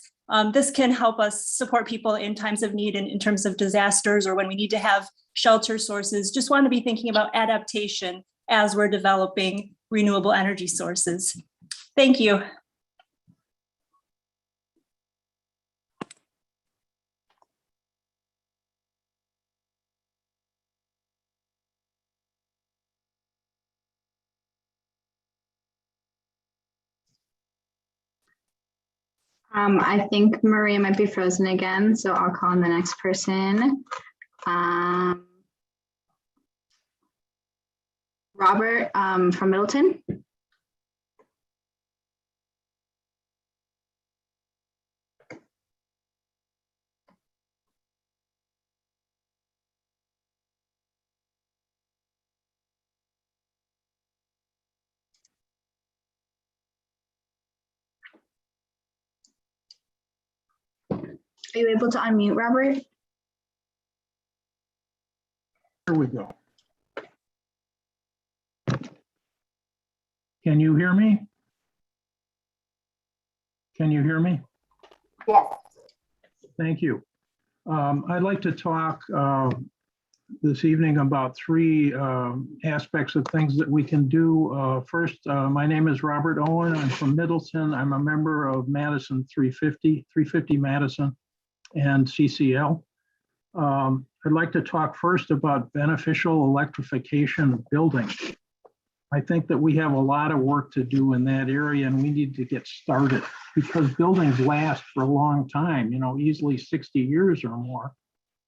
this can help us support people in times of need in terms of disasters or when we need to have shelter sources. Just want to be thinking about adaptation as we're developing renewable energy sources. Thank you. I think Maria might be frozen again, so I'll call on the next person. Robert from Middleton. Are you able to unmute, Robert? Here we go. Can you hear me? Can you hear me? Yes. Thank you. I'd like to talk this evening about three aspects of things that we can do. First, my name is Robert Owen. I'm from Middleton. I'm a member of Madison 350 Madison and CCL. I'd like to talk first about beneficial electrification of buildings. I think that we have a lot of work to do in that area, and we need to get started because buildings last for a long time, you know, easily 60 years or more.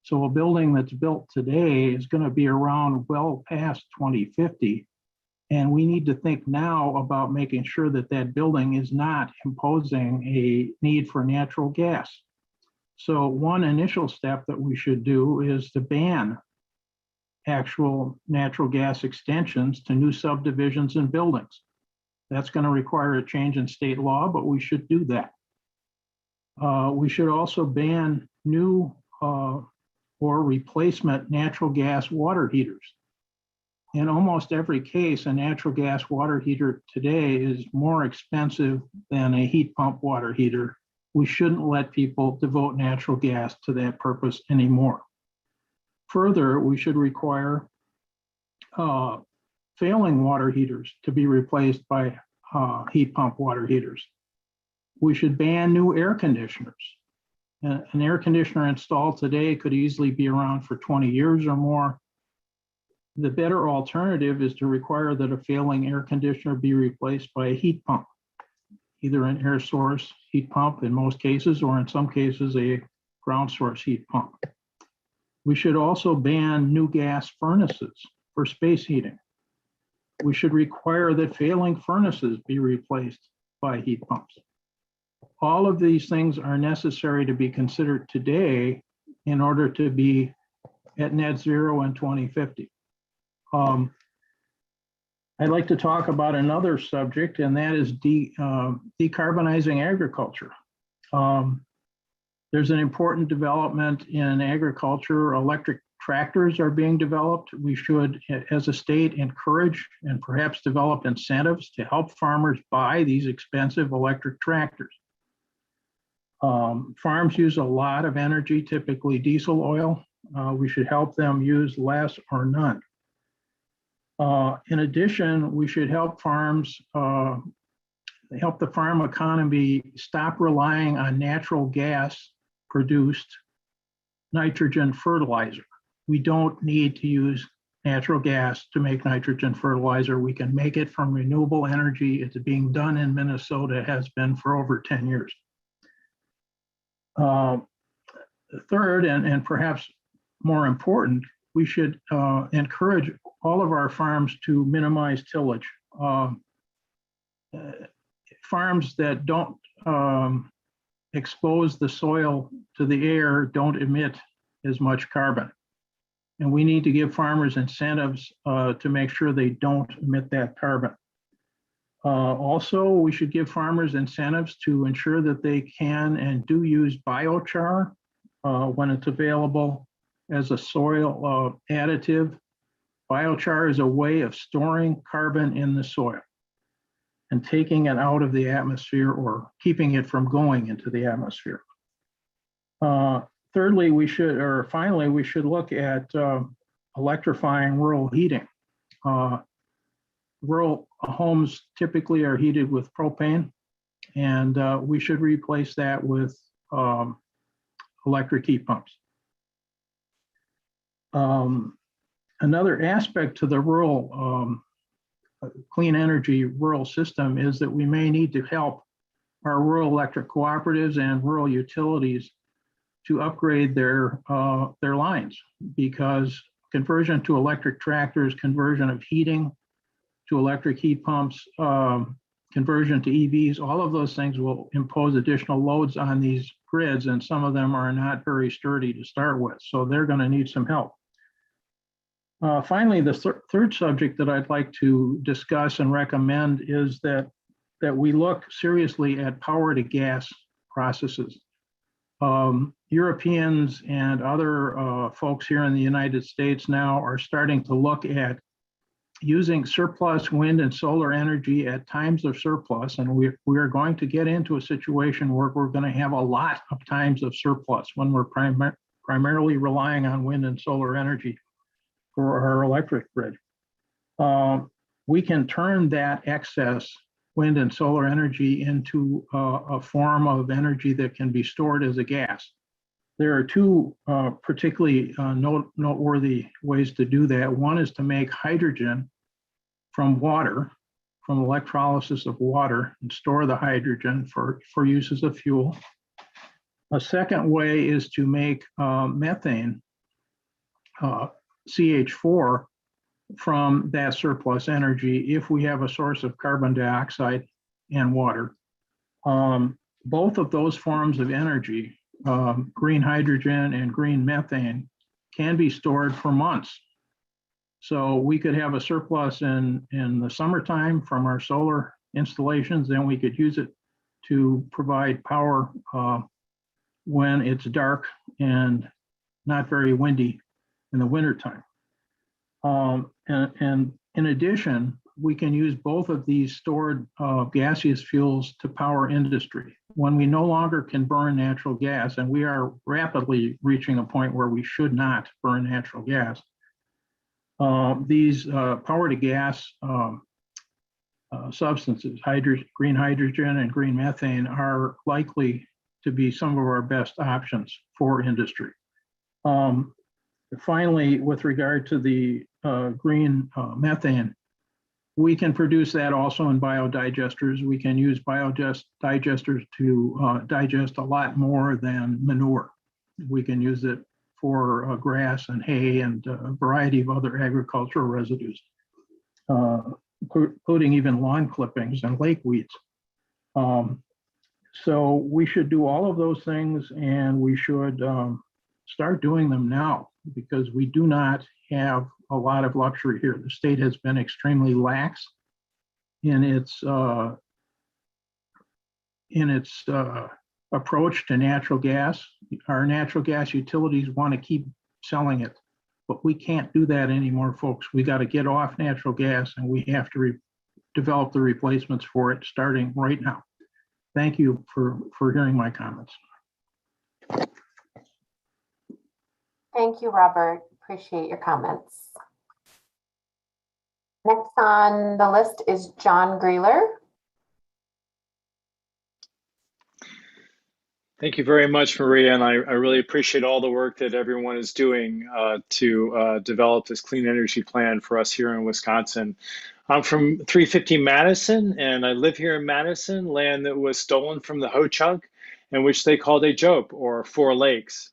So a building that's built today is going to be around well past 2050. And we need to think now about making sure that that building is not imposing a need for natural gas. So one initial step that we should do is to ban actual natural gas extensions to new subdivisions and buildings. That's going to require a change in state law, but we should do that. We should also ban new or replacement natural gas water heaters. In almost every case, a natural gas water heater today is more expensive than a heat pump water heater. We shouldn't let people devote natural gas to that purpose anymore. Further, we should require failing water heaters to be replaced by heat pump water heaters. We should ban new air conditioners. An air conditioner installed today could easily be around for 20 years or more. The better alternative is to require that a failing air conditioner be replaced by a heat pump, either an air source heat pump in most cases, or in some cases, a ground source heat pump. We should also ban new gas furnaces for space heating. We should require that failing furnaces be replaced by heat pumps. All of these things are necessary to be considered today in order to be at net zero in 2050. I'd like to talk about another subject, and that is decarbonizing agriculture. There's an important development in agriculture. Electric tractors are being developed. We should, as a state, encourage and perhaps develop incentives to help farmers buy these expensive electric tractors. Farms use a lot of energy, typically diesel oil. We should help them use less or none. In addition, we should help farms, help the farm economy stop relying on natural gas produced nitrogen fertilizer. We don't need to use natural gas to make nitrogen fertilizer. We can make it from renewable energy. It's being done in Minnesota, has been for over 10 years. Third, and perhaps more important, we should encourage all of our farms to minimize tillage. Farms that don't expose the soil to the air don't emit as much carbon. And we need to give farmers incentives to make sure they don't emit that carbon. Also, we should give farmers incentives to ensure that they can and do use biochar when it's available as a soil additive. Biochar is a way of storing carbon in the soil and taking it out of the atmosphere or keeping it from going into the atmosphere. Thirdly, finally, we should look at electrifying rural heating. Rural homes typically are heated with propane, and we should replace that with electric heat pumps. Another aspect to the rural clean energy rural system is that we may need to help our rural electric cooperatives and rural utilities to upgrade their lines, because conversion to electric tractors, conversion of heating to electric heat pumps, conversion to EVs, all of those things will impose additional loads on these grids, and some of them are not very sturdy to start with, so they're going to need some help. Finally, the third subject that I'd like to discuss and recommend is that we look seriously at power to gas processes. Europeans and other folks here in the United States now are starting to look at using surplus wind and solar energy at times of surplus, and we are going to get into a situation where we're going to have a lot of times of surplus when we're primarily relying on wind and solar energy for our electric grid. We can turn that excess wind and solar energy into a form of energy that can be stored as a gas. There are two particularly noteworthy ways to do that. One is to make hydrogen from water, from electrolysis of water, and store the hydrogen for use as a fuel. A second way is to make methane, CH4, from that surplus energy if we have a source of carbon dioxide and water. Both of those forms of energy, green hydrogen and green methane, can be stored for months. So we could have a surplus in the summertime from our solar installations, then we could use it to provide power when it's dark and not very windy in the wintertime. And in addition, we can use both of these stored gaseous fuels to power industry. When we no longer can burn natural gas, and we are rapidly reaching a point where we should not burn natural gas, these power to gas substances. Green hydrogen and green methane are likely to be some of our best options for industry. Finally, with regard to the green methane, we can produce that also in biodigesters. We can use biodigesters to digest a lot more than manure. We can use it for grass and hay and a variety of other agricultural residues, including even lawn clippings and lake weeds. So we should do all of those things, and we should start doing them now, because we do not have a lot of luxury here. The state has been extremely lax in its approach to natural gas. Our natural gas utilities want to keep selling it, but we can't do that anymore, folks. We got to get off natural gas, and we have to develop the replacements for it starting right now. Thank you for hearing my comments. Thank you, Robert. Appreciate your comments. Next on the list is John Greeler. Thank you very much, Maria, and I really appreciate all the work that everyone is doing to develop this clean energy plan for us here in Wisconsin. I'm from 350 Madison, and I live here in Madison, land that was stolen from the Ho-Chunk, and which they called a joke, or 4 lakes.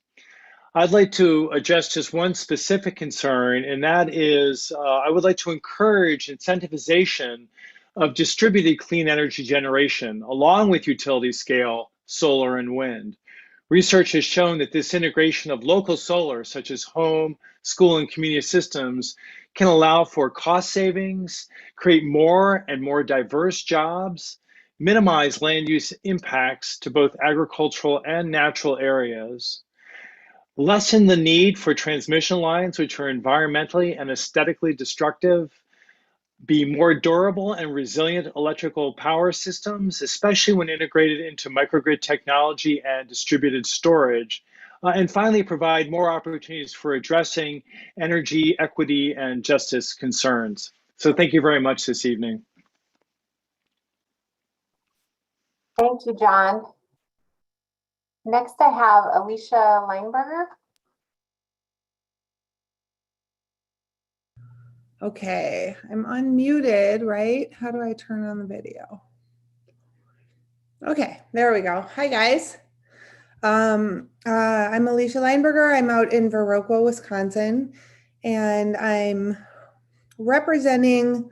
I'd like to address just one specific concern, and that is I would like to encourage incentivization of distributed clean energy generation, along with utility scale solar and wind. Research has shown that this integration of local solar, such as home, school, and community systems, can allow for cost savings, create more and more diverse jobs, minimize land use impacts to both agricultural and natural areas, lessen the need for transmission lines, which are environmentally and aesthetically destructive, be more durable and resilient electrical power systems, especially when integrated into microgrid technology and distributed storage, and finally provide more opportunities for addressing energy equity and justice concerns. So thank you very much this evening. Thank you, John. Next, I have Alicia Langberger. Okay, I'm unmuted, right? How do I turn on the video? Okay, there we go. Hi, guys. I'm Alicia Langberger. I'm out in Viroqua, Wisconsin, and I'm representing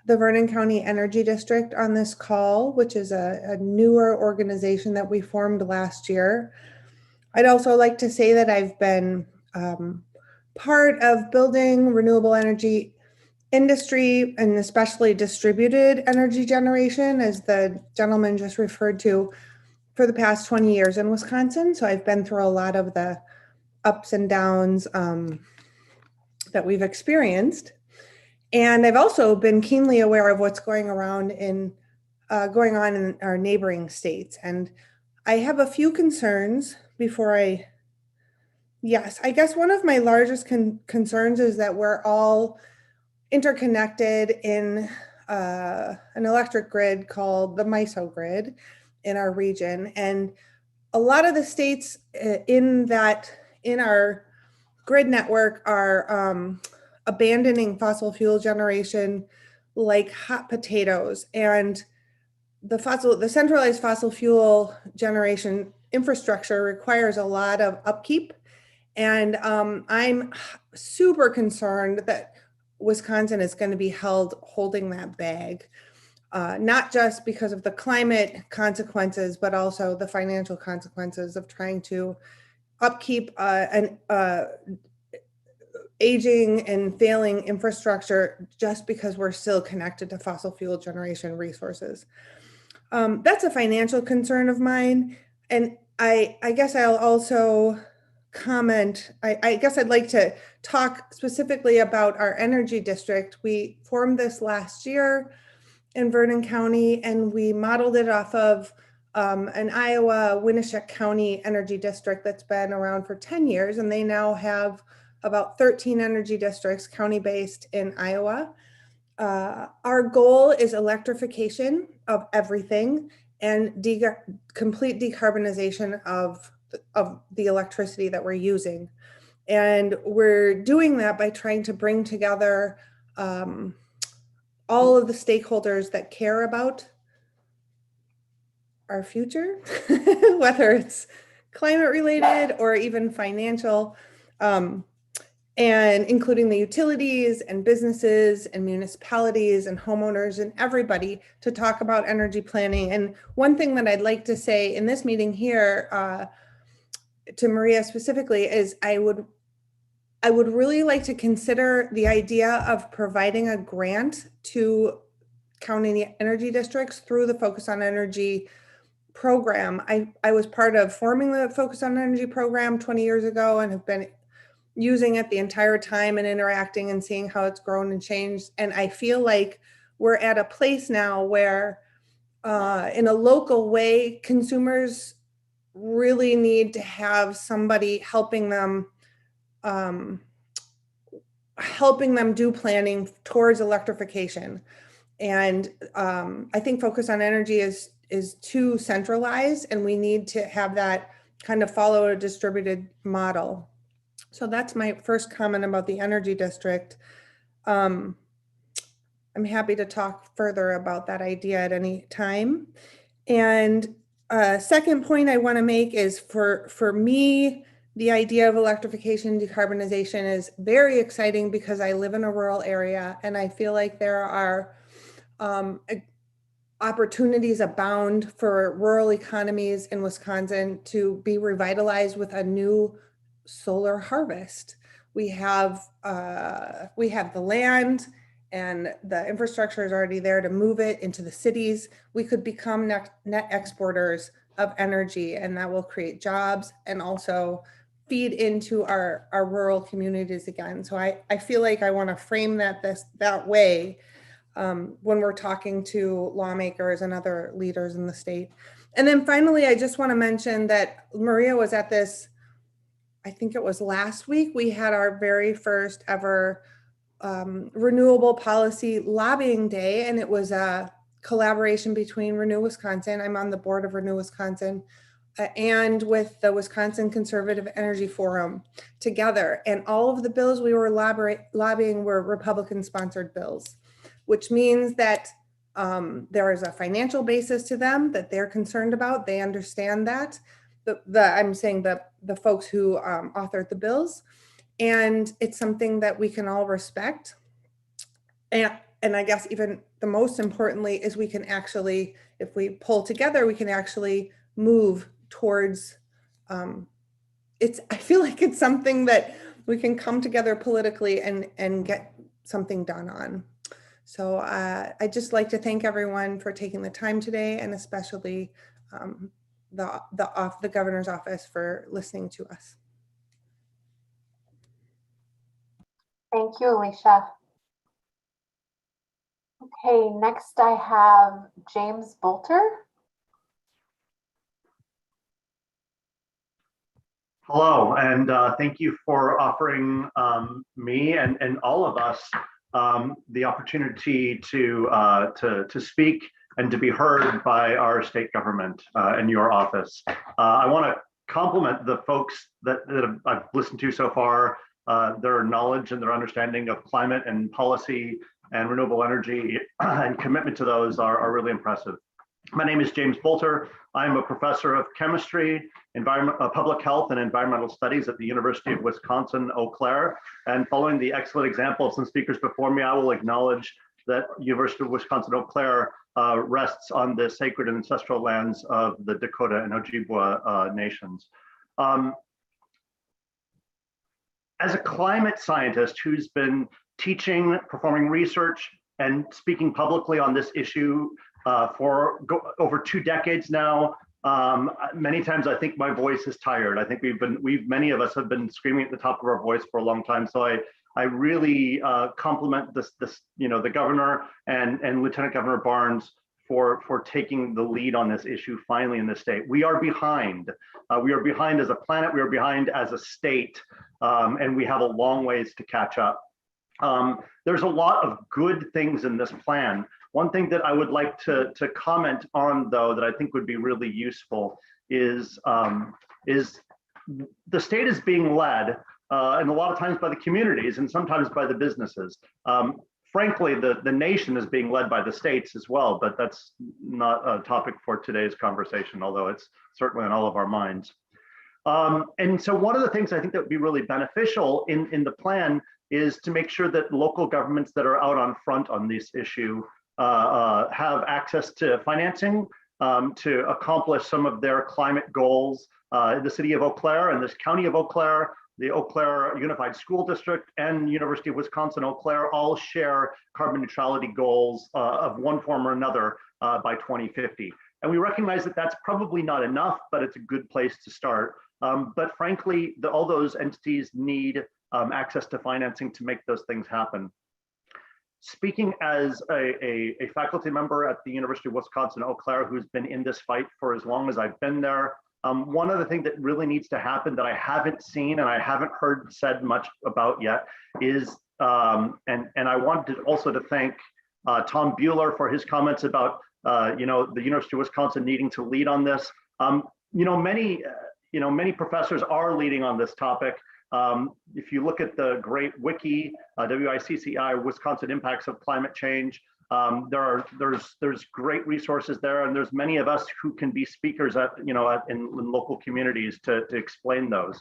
the Vernon County Energy District on this call, which is a newer organization that we formed last year. I'd also like to say that I've been part of building renewable energy industry, and especially distributed energy generation, as the gentleman just referred to, for the past 20 years in Wisconsin. So I've been through a lot of the ups and downs that we've experienced. And I've also been keenly aware of what's going on in our neighboring states. And I have a few concerns before I guess one of my largest concerns is that we're all interconnected in an electric grid called the MISO grid in our region. And a lot of the states in our grid network are abandoning fossil fuel generation like hot potatoes. And the centralized fossil fuel generation infrastructure requires a lot of upkeep. And I'm super concerned that Wisconsin is going to be holding that bag, not just because of the climate consequences, but also the financial consequences of trying to upkeep an aging and failing infrastructure just because we're still connected to fossil fuel generation resources. That's a financial concern of mine. And I guess I'll also comment. I guess I'd like to talk specifically about our energy district. We formed this last year in Vernon County, and we modeled it off of an Iowa Winneshiek County energy district that's been around for 10 years. And they now have about 13 energy districts county-based in Iowa. our goal is electrification of everything and complete decarbonization of the electricity that we're using. And we're doing that by trying to bring together all of the stakeholders that care about our future, whether it's climate related or even financial, and including the utilities and businesses and municipalities and homeowners and everybody to talk about energy planning. And one thing that I'd like to say in this meeting here to Maria specifically is I would really like to consider the idea of providing a grant to county energy districts through the Focus on Energy program. I was part of forming the Focus on Energy program 20 years ago and have been using it the entire time and interacting and seeing how it's grown and changed. And I feel like we're at a place now where in a local way, consumers really need to have somebody helping them do planning towards electrification. And I think Focus on Energy is too centralized, and we need to have that kind of follow a distributed model. So that's my first comment about the energy district. I'm happy to talk further about that idea at any time. And second point I want to make is for me, the idea of electrification, decarbonization is very exciting because I live in a rural area and I feel like there are opportunities abound for rural economies in Wisconsin to be revitalized with a new solar harvest. We have the land and the infrastructure is already there to move it into the cities. We could become net exporters of energy, and that will create jobs and also feed into our rural communities again. So I feel like I want to frame that way when we're talking to lawmakers and other leaders in the state. And then finally, I just want to mention that Maria was at this, I think it was last week, we had our very first ever renewable policy lobbying day, and it was a collaboration between Renew Wisconsin. I'm on the board of Renew Wisconsin and with the Wisconsin Conservative Energy Forum together. And all of the bills we were lobbying were Republican sponsored bills, which means that there is a financial basis to them that they're concerned about. They understand that. I'm saying the folks who authored the bills, and it's something that we can all respect. And I guess even the most importantly is we can actually, if we pull together, we can actually move towards, I feel like it's something that we can come together politically and get something done on. So I'd just like to thank everyone for taking the time today, and especially the governor's office for listening to us. Thank you, Alicia. Okay, next I have James Bolter. Hello, and thank you for offering me and all of us the opportunity to speak and to be heard by our state government and your office. I want to compliment the folks that I've listened to so far. Their knowledge and their understanding of climate and policy and renewable energy and commitment to those are really impressive. My name is James Bolter. I'm a professor of chemistry, public health and environmental studies at the University of Wisconsin, Eau Claire. And following the excellent example of some speakers before me, I will acknowledge that University of Wisconsin, Eau Claire rests on the sacred and ancestral lands of the Dakota and Ojibwa nations. As a climate scientist who's been teaching, performing research, and speaking publicly on this issue for over 2 decades now, many times I think my voice is tired. I think many of us have been screaming at the top of our voice for a long time. So I really compliment the governor and Lieutenant Governor Barnes for taking the lead on this issue finally in the state. We are behind. We are behind as a planet. We are behind as a state, and we have a long ways to catch up. There's a lot of good things in this plan. One thing that I would like to comment on, though, that I think would be really useful is the state is being led, and a lot of times by the communities and sometimes by the businesses. Frankly, the nation is being led by the states as well, but that's not a topic for today's conversation, although it's certainly on all of our minds. And so one of the things I think that would be really beneficial in the plan is to make sure that local governments that are out on front on this issue have access to financing to accomplish some of their climate goals. The city of Eau Claire and this county of Eau Claire, the Eau Claire Unified School District and University of Wisconsin Eau Claire all share carbon neutrality goals of one form or another by 2050. And we recognize that that's probably not enough, but it's a good place to start. But frankly, all those entities need access to financing to make those things happen. Speaking as a faculty member at the University of Wisconsin Eau Claire, who's been in this fight for as long as I've been there, one other thing that really needs to happen that I haven't seen and I haven't heard said much about yet is, and I wanted also to thank Tom Buehler for his comments about, the University of Wisconsin needing to lead on this. Many professors are leading on this topic. If you look at the great wiki, WICCI, Wisconsin Impacts of Climate Change, there's great resources there, and there's many of us who can be speakers in local communities to explain those.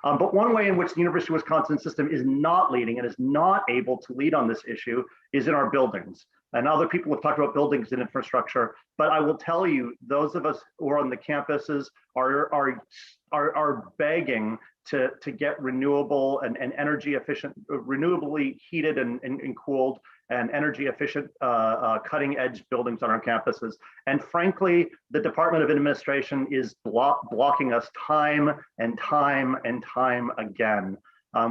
But one way in which the University of Wisconsin system is not leading and is not able to lead on this issue is in our buildings. And other people have talked about buildings and infrastructure, but I will tell you, those of us who are on the campuses are begging to get renewable and energy efficient, renewably heated and cooled and energy efficient cutting edge buildings on our campuses. And frankly, the Department of Administration is blocking us time and time and time again.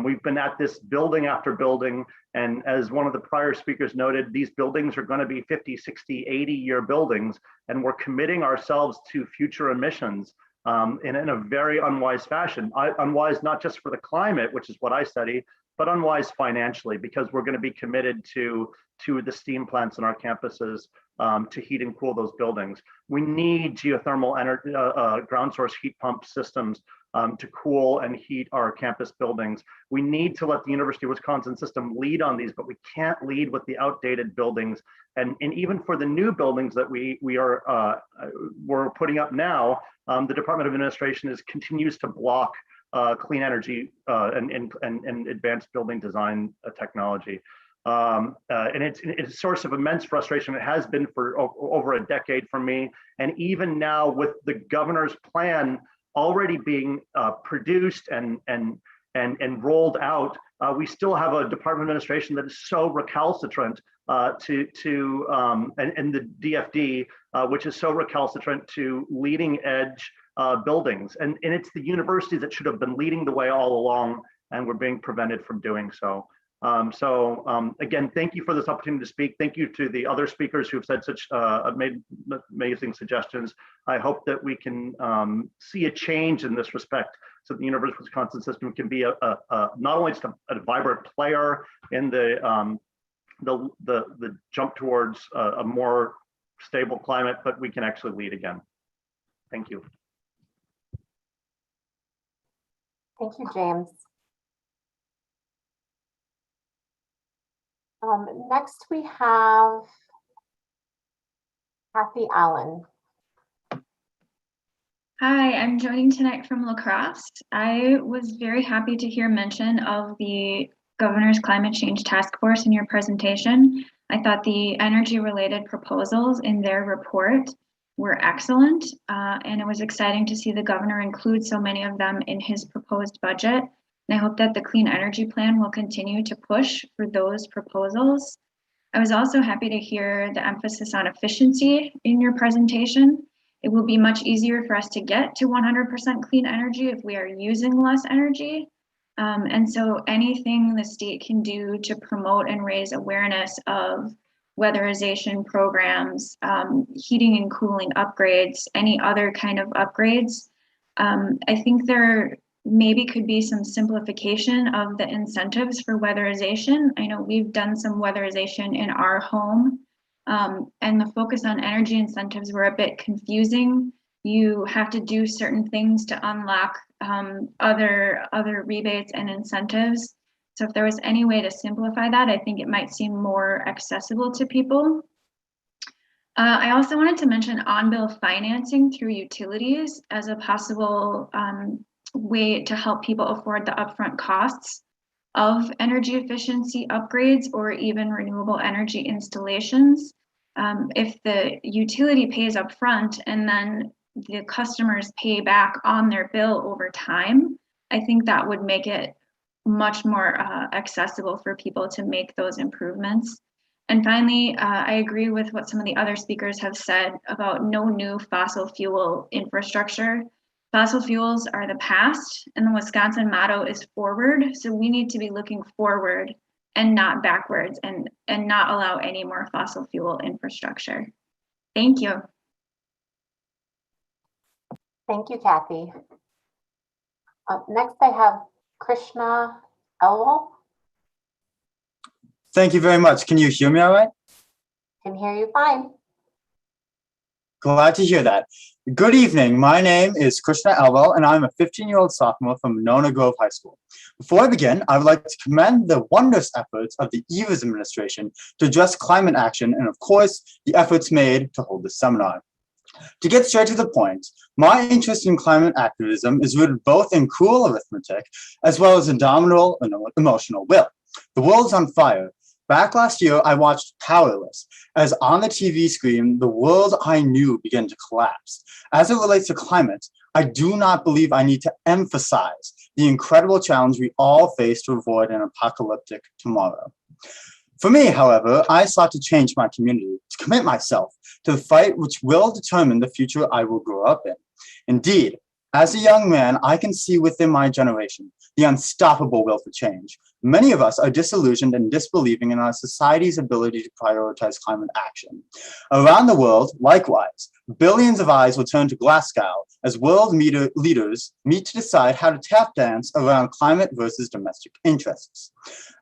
We've been at this building after building, and as one of the prior speakers noted, these buildings are going to be 50, 60, 80-year buildings, and we're committing ourselves to future emissions in a very unwise fashion. Unwise not just for the climate, which is what I study, but unwise financially, because we're going to be committed to the steam plants in our campuses to heat and cool those buildings. We need geothermal energy, ground source heat pump systems to cool and heat our campus buildings. We need to let the University of Wisconsin system lead on these, but we can't lead with the outdated buildings. And even for the new buildings that we're putting up now, the Department of Administration continues to block clean energy and advanced building design technology. And it's a source of immense frustration. It has been for over a decade for me. And even now with the governor's plan already being produced and rolled out, we still have a Department of Administration that is so recalcitrant and the DFD, which is so recalcitrant to leading edge buildings. And it's the universities that should have been leading the way all along, and we're being prevented from doing so. Again, thank you for this opportunity to speak. Thank you to the other speakers who've said such made amazing suggestions. I hope that we can see a change in this respect, so the University of Wisconsin system can be not only just a vibrant player in the jump towards a more stable climate, but we can actually lead again. Thank you. Thank you, James. Next, we have Kathy Allen. Hi, I'm joining tonight from La Crosse. I was very happy to hear mention of the Governor's Climate Change Task Force in your presentation. I thought the energy-related proposals in their report were excellent, and it was exciting to see the governor include so many of them in his proposed budget. And I hope that the Clean Energy Plan will continue to push for those proposals. I was also happy to hear the emphasis on efficiency in your presentation. It will be much easier for us to get to 100% clean energy if we are using less energy. And so anything the state can do to promote and raise awareness of weatherization programs, heating and cooling upgrades, any other kind of upgrades, I think they're maybe could be some simplification of the incentives for weatherization. I know we've done some weatherization in our home, and the focus on energy incentives were a bit confusing. You have to do certain things to unlock other rebates and incentives. So if there was any way to simplify that, I think it might seem more accessible to people. I also wanted to mention on-bill financing through utilities as a possible way to help people afford the upfront costs of energy efficiency upgrades or even renewable energy installations. If the utility pays upfront and then the customers pay back on their bill over time, I think that would make it much more accessible for people to make those improvements. And finally, I agree with what some of the other speakers have said about no new fossil fuel infrastructure. Fossil fuels are the past, and the Wisconsin motto is forward. So we need to be looking forward and not backwards, and not allow any more fossil fuel infrastructure. Thank you. Thank you, Kathy. Next, I have Krishna Elwell. Thank you very much. Can you hear me all right? Can hear you fine. Glad to hear that. Good evening. My name is Krishna Elwell, and I'm a 15-year-old sophomore from Nona Grove High School. Before I begin, I would like to commend the wondrous efforts of the Evers administration to address climate action and, of course, the efforts made to hold this seminar. To get straight to the point, my interest in climate activism is rooted both in cruel arithmetic as well as indomitable and emotional will. The world's on fire. Back last year, I watched Powerless, as on the TV screen, the world I knew began to collapse. As it relates to climate, I do not believe I need to emphasize the incredible challenge we all face to avoid an apocalyptic tomorrow. For me, however, I sought to change my community, to commit myself to the fight which will determine the future I will grow up in. Indeed, as a young man, I can see within my generation the unstoppable will for change. Many of us are disillusioned and disbelieving in our society's ability to prioritize climate action. Around the world, likewise, billions of eyes will turn to Glasgow as world leaders meet to decide how to tap dance around climate versus domestic interests.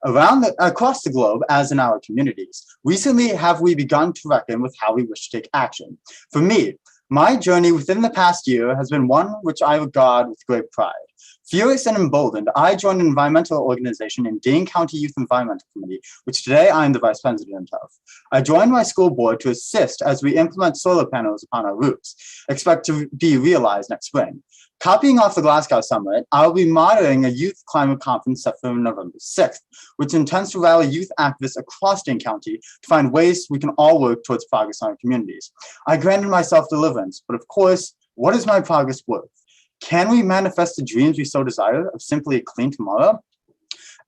Across the globe, as in our communities, recently have we begun to reckon with how we wish to take action. For me, my journey within the past year has been one which I regard with great pride. Furious and emboldened, I joined an environmental organization in Dane County Youth Environmental Committee, which today I am the vice president of. I joined my school board to assist as we implement solar panels upon our roofs, expect to be realized next spring. Copying off the Glasgow Summit, I will be moderating a youth climate conference set for November 6th, which intends to rally youth activists across Dane County to find ways we can all work towards progress in our communities. I granted myself deliverance, but of course, what is my progress worth? Can we manifest the dreams we so desire of simply a clean tomorrow?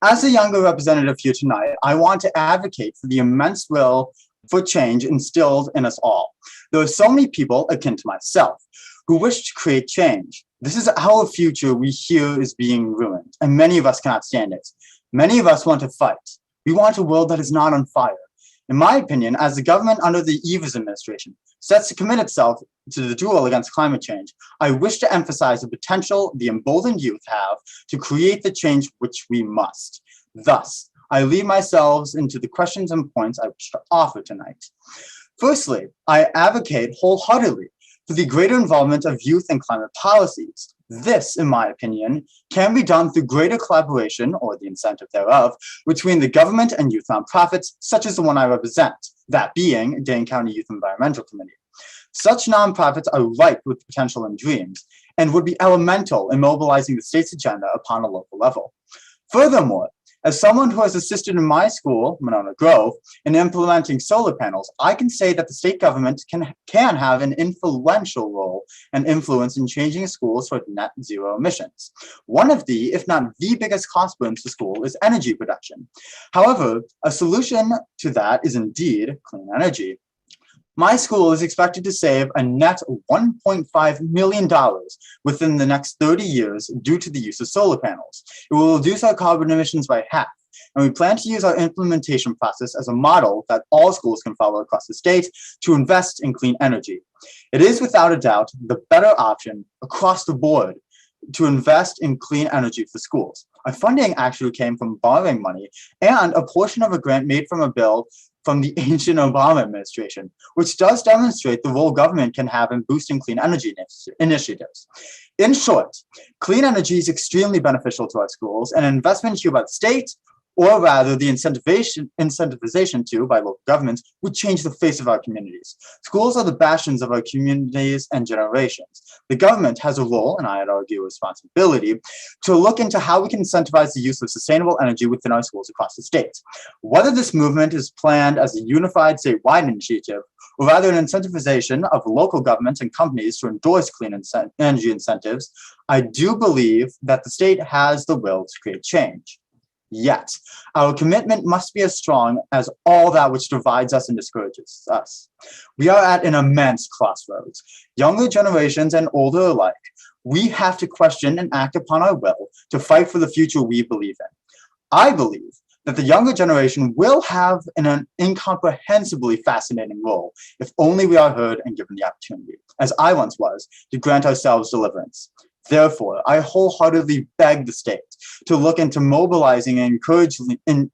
As a younger representative here tonight, I want to advocate for the immense will for change instilled in us all. There are so many people, akin to myself, who wish to create change. This is our future we hear is being ruined, and many of us cannot stand it. Many of us want to fight. We want a world that is not on fire. In my opinion, as the government under the Evers administration sets to commit itself to the duel against climate change, I wish to emphasize the potential the emboldened youth have to create the change which we must. Thus, I lead myself into the questions and points I wish to offer tonight. Firstly, I advocate wholeheartedly for the greater involvement of youth in climate policies. This, in my opinion, can be done through greater collaboration, or the incentive thereof, between the government and youth nonprofits, such as the one I represent, that being Dane County Youth Environmental Committee. Such nonprofits are ripe with potential and dreams, and would be elemental in mobilizing the state's agenda upon a local level. Furthermore, as someone who has assisted in my school, Monona Grove, in implementing solar panels, I can say that the state government can have an influential role and influence in changing schools toward net zero emissions. One of the, if not the biggest cost burns to school is energy production. However, a solution to that is indeed clean energy. My school is expected to save a net $1.5 million within the next 30 years due to the use of solar panels. It will reduce our carbon emissions by half, and we plan to use our implementation process as a model that all schools can follow across the state to invest in clean energy. It is without a doubt the better option across the board to invest in clean energy for schools. Our funding actually came from borrowing money and a portion of a grant made from a bill from the ancient Obama administration, which does demonstrate the role government can have in boosting clean energy initiatives. In short, clean energy is extremely beneficial to our schools, and an investment here by the state, or rather the incentivization to by local governments, would change the face of our communities. Schools are the bastions of our communities and generations. The government has a role, and I'd argue a responsibility, to look into how we can incentivize the use of sustainable energy within our schools across the state. Whether this movement is planned as a unified statewide initiative, or rather an incentivization of local governments and companies to endorse clean energy incentives, I do believe that the state has the will to create change. Yet, our commitment must be as strong as all that which divides us and discourages us. We are at an immense crossroads. Younger generations and older alike, we have to question and act upon our will to fight for the future we believe in. I believe that the younger generation will have an incomprehensibly fascinating role if only we are heard and given the opportunity, as I once was, to grant ourselves deliverance. Therefore, I wholeheartedly beg the state to look into mobilizing and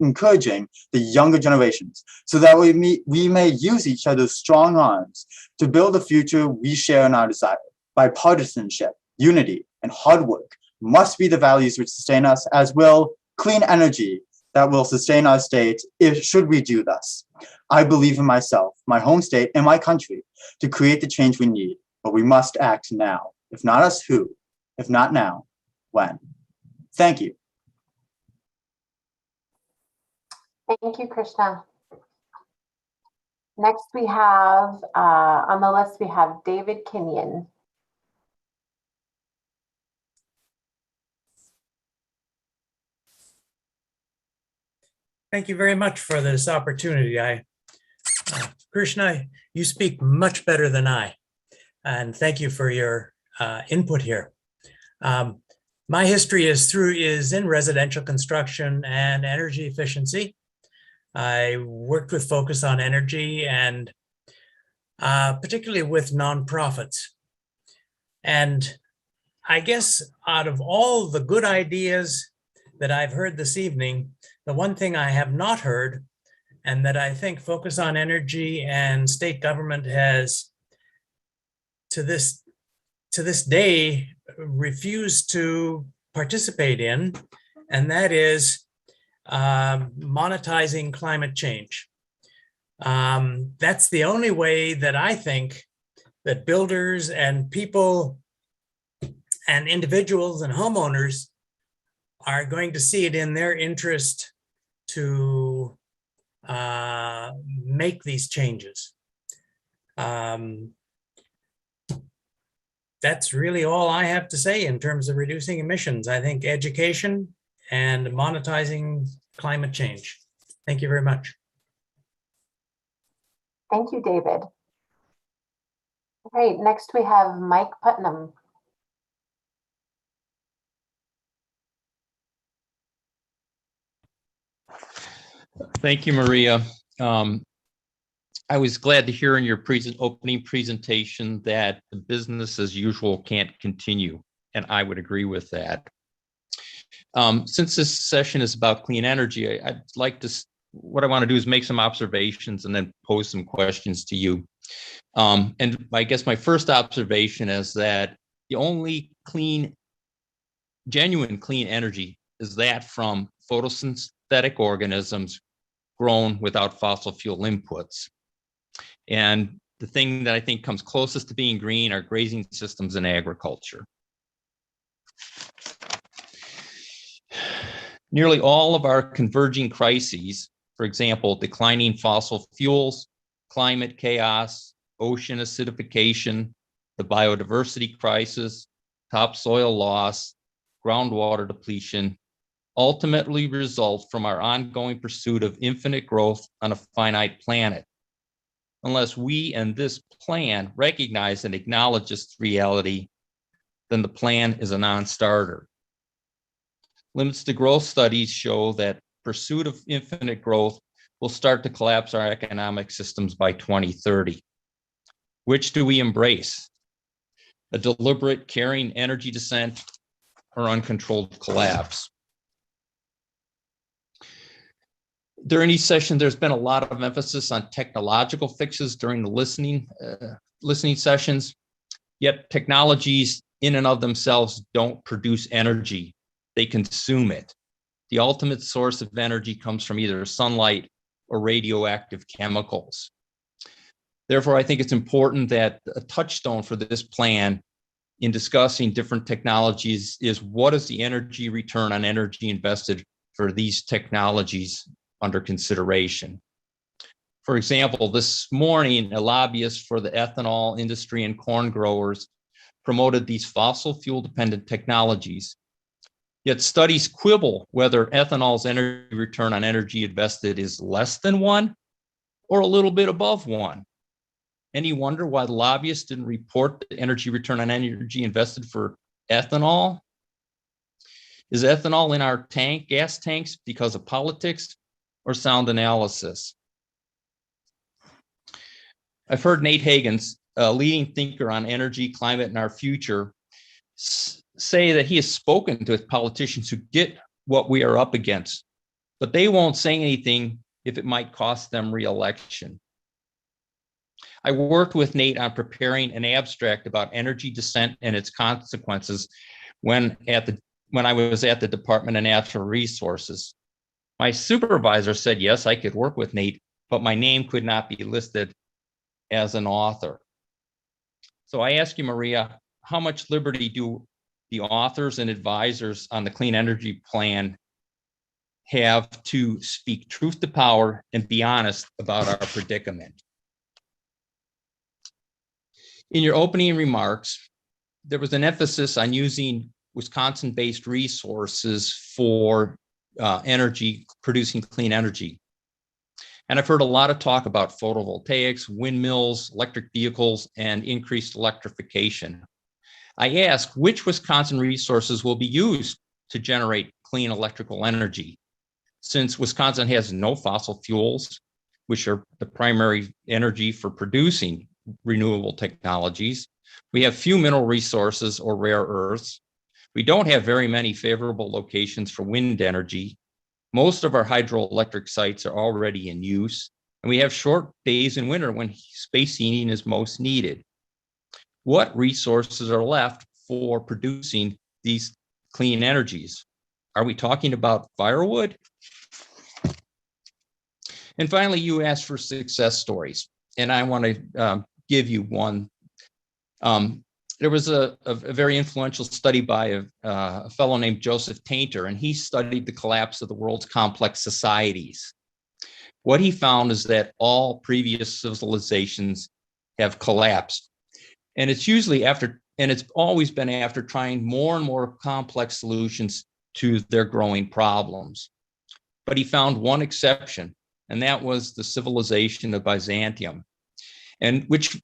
encouraging the younger generations so that we may use each other's strong arms to build a future we share in our desire. Bipartisanship, unity, and hard work must be the values which sustain us, as will clean energy that will sustain our state should we do thus. I believe in myself, my home state, and my country to create the change we need, but we must act now. If not us, who? If not now, when? Thank you. Thank you, Krishna. Next we have, on the list, we have David Kenyon. Thank you very much for this opportunity. Krishna, you speak much better than I, and thank you for your input here. My history is in residential construction and energy efficiency. I worked with focus on energy and particularly with nonprofits. And I guess out of all the good ideas that I've heard this evening, the one thing I have not heard, and that I think focus on energy and state government has to this day refused to participate in, and that is monetizing climate change. That's the only way that I think that builders and people and individuals and homeowners are going to see it in their interest to make these changes. That's really all I have to say in terms of reducing emissions. I think education and monetizing climate change. Thank you very much. Thank you, David. All right, next we have Mike Putnam. Thank you, Maria. I was glad to hear in your opening presentation that the business as usual can't continue, and I would agree with that. Since this session is about clean energy, I'd like to, what I want to do is make some observations and then pose some questions to you. And I guess my first observation is that the only genuine clean energy is that from photosynthetic organisms grown without fossil fuel inputs. And the thing that I think comes closest to being green are grazing systems in agriculture. Nearly all of our converging crises, for example, declining fossil fuels, climate chaos, ocean acidification, the biodiversity crisis, topsoil loss, groundwater depletion, ultimately result from our ongoing pursuit of infinite growth on a finite planet. Unless we and this plan recognize and acknowledge this reality, then the plan is a non-starter. Limits to growth studies show that pursuit of infinite growth will start to collapse our economic systems by 2030. Which do we embrace? A deliberate, caring energy descent or uncontrolled collapse. During each session, there's been a lot of emphasis on technological fixes during the listening sessions, yet technologies in and of themselves don't produce energy, they consume it. The ultimate source of energy comes from either sunlight or radioactive chemicals. Therefore, I think it's important that a touchstone for this plan in discussing different technologies is what is the energy return on energy invested for these technologies under consideration. For example, this morning, a lobbyist for the ethanol industry and corn growers promoted these fossil fuel dependent technologies. Yet studies quibble whether ethanol's energy return on energy invested is less than 1 or a little bit above 1. Any wonder why the lobbyists didn't report the energy return on energy invested for ethanol? Is ethanol in our gas tanks because of politics or sound analysis? I've heard Nate Hagens, a leading thinker on energy, climate, and our future, say that he has spoken to politicians who get what we are up against, but they won't say anything if it might cost them re-election. I worked with Nate on preparing an abstract about energy dissent and its consequences when I was at the Department of Natural Resources. My supervisor said, yes, I could work with Nate, but my name could not be listed as an author. So I ask you, Maria, how much liberty do the authors and advisors on the Clean Energy Plan have to speak truth to power and be honest about our predicament? In your opening remarks, there was an emphasis on using Wisconsin-based resources for producing clean energy. And I've heard a lot of talk about photovoltaics, windmills, electric vehicles, and increased electrification. I ask, which Wisconsin resources will be used to generate clean electrical energy? Since Wisconsin has no fossil fuels, which are the primary energy for producing renewable technologies, we have few mineral resources or rare earths. We don't have very many favorable locations for wind energy. Most of our hydroelectric sites are already in use, and we have short days in winter when space heating is most needed. What resources are left for producing these clean energies? Are we talking about firewood? And finally, you asked for success stories, and I want to give you one. There was a very influential study by a fellow named Joseph Tainter, and he studied the collapse of the world's complex societies. What he found is that all previous civilizations have collapsed. And it's usually it's always been after trying more and more complex solutions to their growing problems. But he found one exception, and that was the civilization of Byzantium, and which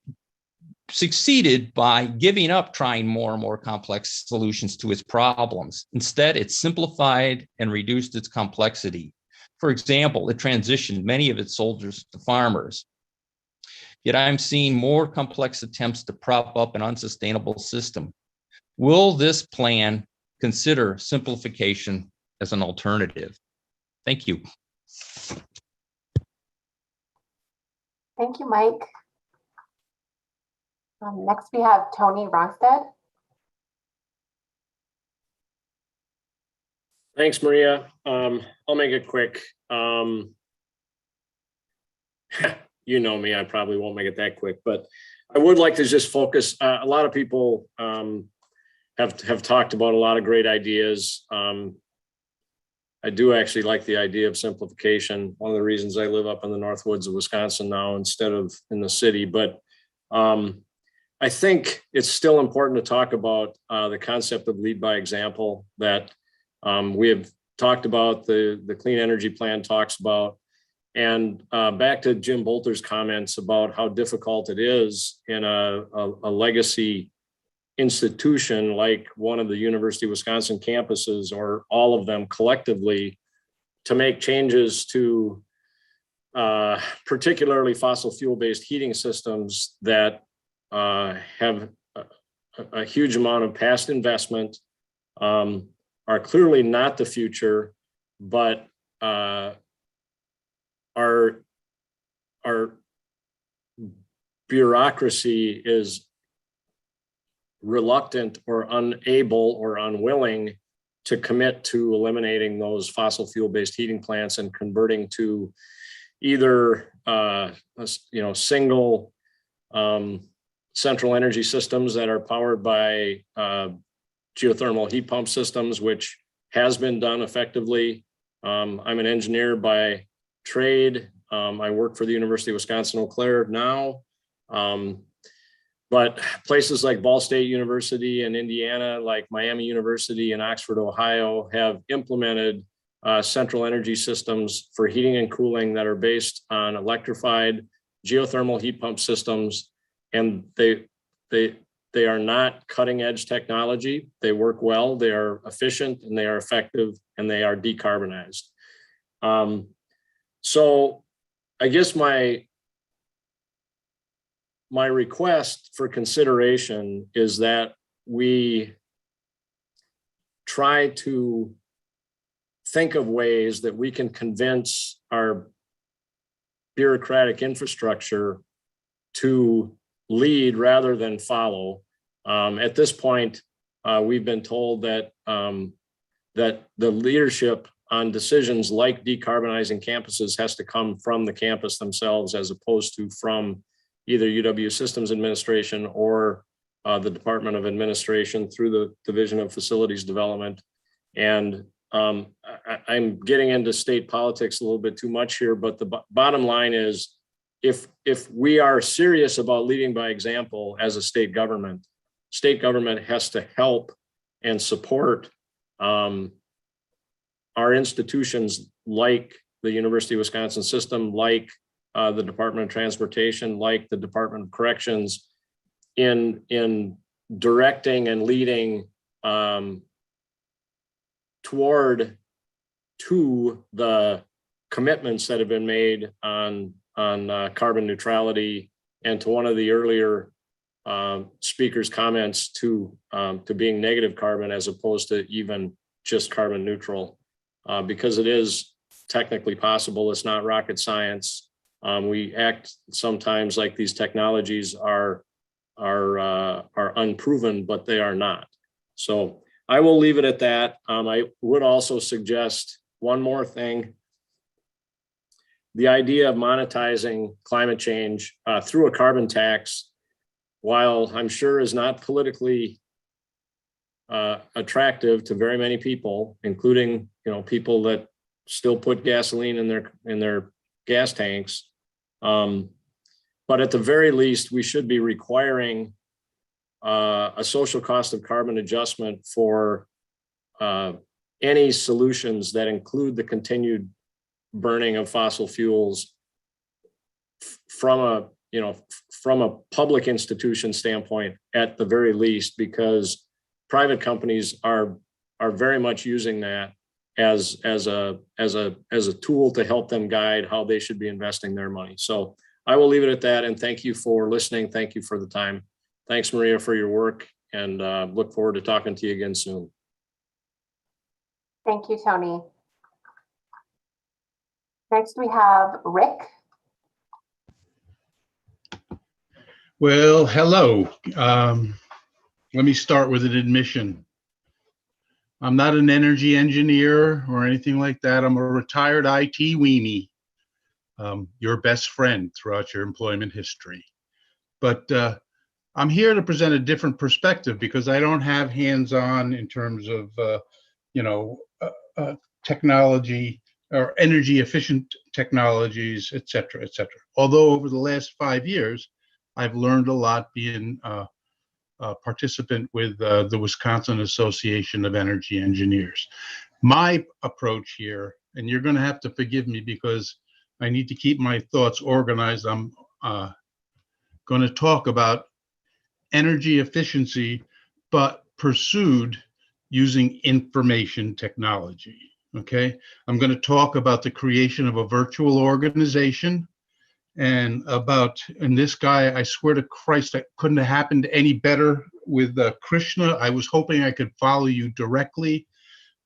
succeeded by giving up trying more and more complex solutions to its problems. Instead, it simplified and reduced its complexity. For example, it transitioned many of its soldiers to farmers. Yet I'm seeing more complex attempts to prop up an unsustainable system. Will this plan consider simplification as an alternative? Thank you. Thank you, Mike. Next, we have Tony Ronstadt. Thanks, Maria. I'll make it quick. You know me, I probably won't make it that quick, but I would like to just focus. A lot of people have talked about a lot of great ideas. I do actually like the idea of simplification. One of the reasons I live up in the North Woods of Wisconsin now instead of in the city, but I think it's still important to talk about the concept of lead by example that we have talked about, the Clean Energy Plan talks about. And back to Jim Bolter's comments about how difficult it is in a legacy institution like one of the University of Wisconsin campuses or all of them collectively to make changes to particularly fossil fuel-based heating systems that have a huge amount of past investment, are clearly not the future, but our bureaucracy is reluctant or unable or unwilling to commit to eliminating those fossil fuel-based heating plants and converting to either single central energy systems that are powered by geothermal heat pump systems, which has been done effectively. I'm an engineer by trade. I work for the University of Wisconsin-Eau Claire now. But places like Ball State University in Indiana, like Miami University in Oxford, Ohio, have implemented central energy systems for heating and cooling that are based on electrified geothermal heat pump systems. And they are not cutting edge technology. They work well, they are efficient, and they are effective, and they are decarbonized. So I guess my request for consideration is that we try to think of ways that we can convince our bureaucratic infrastructure to lead rather than follow. At this point, we've been told that that the leadership on decisions like decarbonizing campuses has to come from the campus themselves, as opposed to from either UW Systems Administration or the Department of Administration through the Division of Facilities Development. And I'm getting into state politics a little bit too much here, but the bottom line is, if we are serious about leading by example as a state government has to help and support our institutions like the University of Wisconsin system, like the Department of Transportation, like the Department of Corrections, in directing and leading toward to the commitments that have been made on carbon neutrality, and to one of the earlier speakers' comments to being negative carbon as opposed to even just carbon neutral, because it is technically possible. It's not rocket science. We act sometimes like these technologies are unproven, but they are not. So I will leave it at that. I would also suggest one more thing. The idea of monetizing climate change through a carbon tax, while I'm sure is not politically attractive to very many people, including people that still put gasoline in their gas tanks. But at the very least, we should be requiring a social cost of carbon adjustment for any solutions that include the continued burning of fossil fuels from a public institution standpoint, at the very least, because private companies are very much using that as a tool to help them guide how they should be investing their money. So I will leave it at that, and thank you for listening. Thank you for the time. Thanks, Maria, for your work, and look forward to talking to you again soon. Thank you, Tony. Next, we have Rick. Well, hello. Let me start with an admission. I'm not an energy engineer or anything like that. I'm a retired IT weenie, your best friend throughout your employment history. But I'm here to present a different perspective, because I don't have hands-on in terms of, technology or energy efficient technologies, et cetera, et cetera. Although over the last 5 years, I've learned a lot being a participant with the Wisconsin Association of Energy Engineers. My approach here, and you're going to have to forgive me because I need to keep my thoughts organized. I'm going to talk about energy efficiency, but pursued using information technology. Okay, I'm going to talk about the creation of a virtual organization, and this guy, I swear to Christ, that couldn't have happened any better with Krishna. I was hoping I could follow you directly,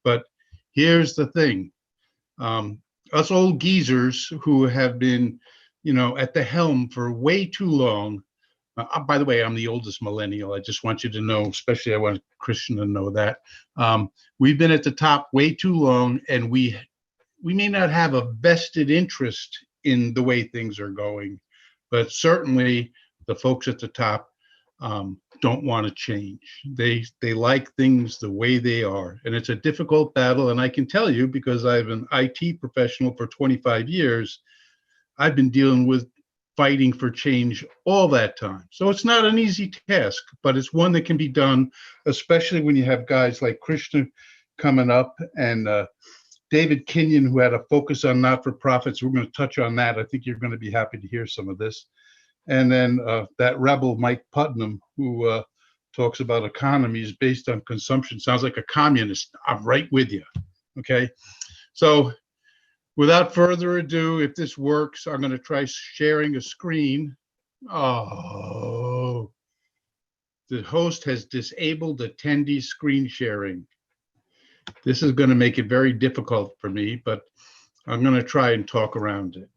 but here's the thing. Us old geezers who have been, at the helm for way too long. By the way, I'm the oldest millennial. I just want you to know, especially I want Krishna to know that. We've been at the top way too long, and we may not have a vested interest in the way things are going, but certainly the folks at the top don't want to change. They like things the way they are, and it's a difficult battle. And I can tell you, because I'm an IT professional for 25 years, I've been dealing with fighting for change all that time. So it's not an easy task, but it's one that can be done, especially when you have guys like Krishna coming up and David Kenyon, who had a focus on not-for-profits. We're going to touch on that. I think you're going to be happy to hear some of this. And then that rebel, Mike Putnam, who talks about economies based on consumption. Sounds like a communist. I'm right with you. Okay. So without further ado, if this works, I'm going to try sharing a screen. Oh, the host has disabled attendee screen sharing. This is going to make it very difficult for me, but I'm going to try and talk around it.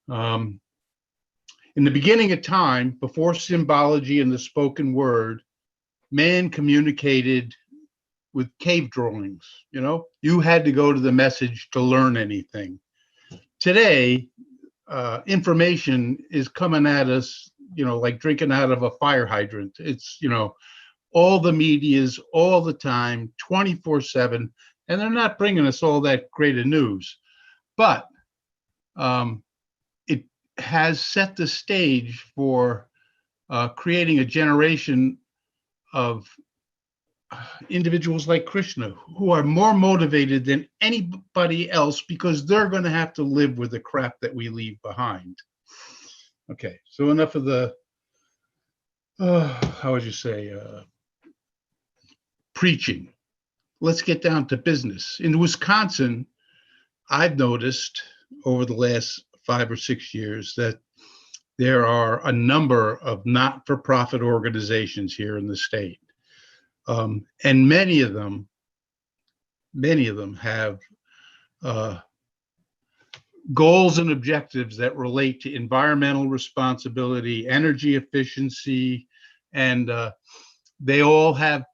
In the beginning of time, before symbology and the spoken word, man communicated with cave drawings. You had to go to the message to learn anything. Today, information is coming at us, like drinking out of a fire hydrant. It's, all the medias, all the time, 24/7, and they're not bringing us all that great of news. But it has set the stage for creating a generation of individuals like Krishna who are more motivated than anybody else, because they're going to have to live with the crap that we leave behind. Okay, so enough of the, how would you say, preaching. Let's get down to business. In Wisconsin, I've noticed over the last 5 or 6 years that there are a number of not-for-profit organizations here in the state. And many of them have goals and objectives that relate to environmental responsibility, energy efficiency, and they all have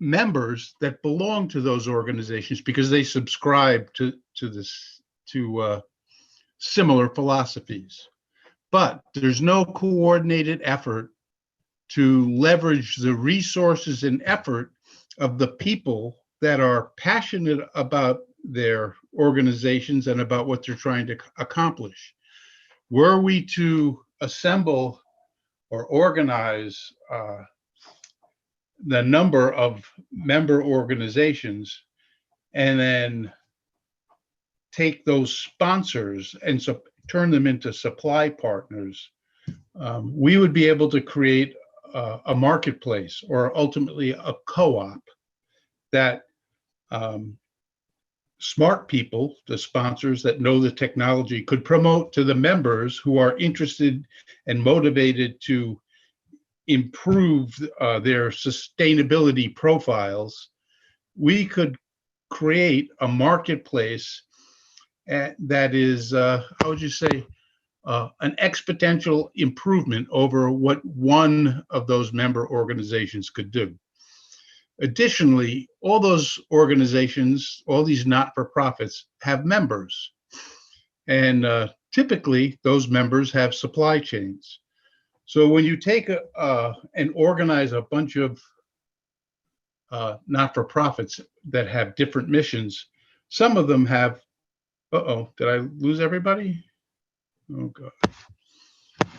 members that belong to those organizations because they subscribe to similar philosophies. But there's no coordinated effort to leverage the resources and effort of the people that are passionate about their organizations and about what they're trying to accomplish. Were we to assemble or organize the number of member organizations and then take those sponsors and turn them into supply partners, we would be able to create a marketplace, or ultimately a co-op, that smart people, the sponsors that know the technology, could promote to the members who are interested and motivated to improve their sustainability profiles. We could create a marketplace that is, how would you say, an exponential improvement over what one of those member organizations could do. Additionally, all those organizations, all these not-for-profits, have members. And typically, those members have supply chains. So when you take and organize a bunch of not-for-profits that have different missions, some of them have, did I lose everybody? Oh, God.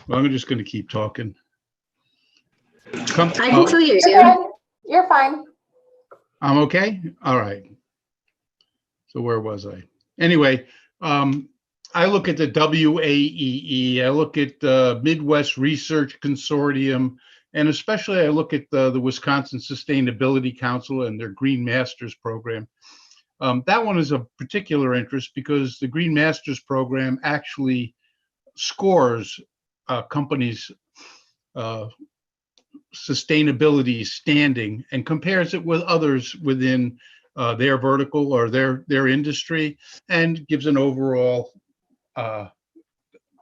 Well, I'm just going to keep talking. I can still hear you. You're fine. I'm okay? All right. So where was I? Anyway, I look at the WAEE, I look at the Midwest Research Consortium, and especially I look at the Wisconsin Sustainability Council and their Green Masters program. That one is of particular interest because the Green Masters program actually scores companies sustainability standing and compares it with others within their vertical or their industry, and gives an overall,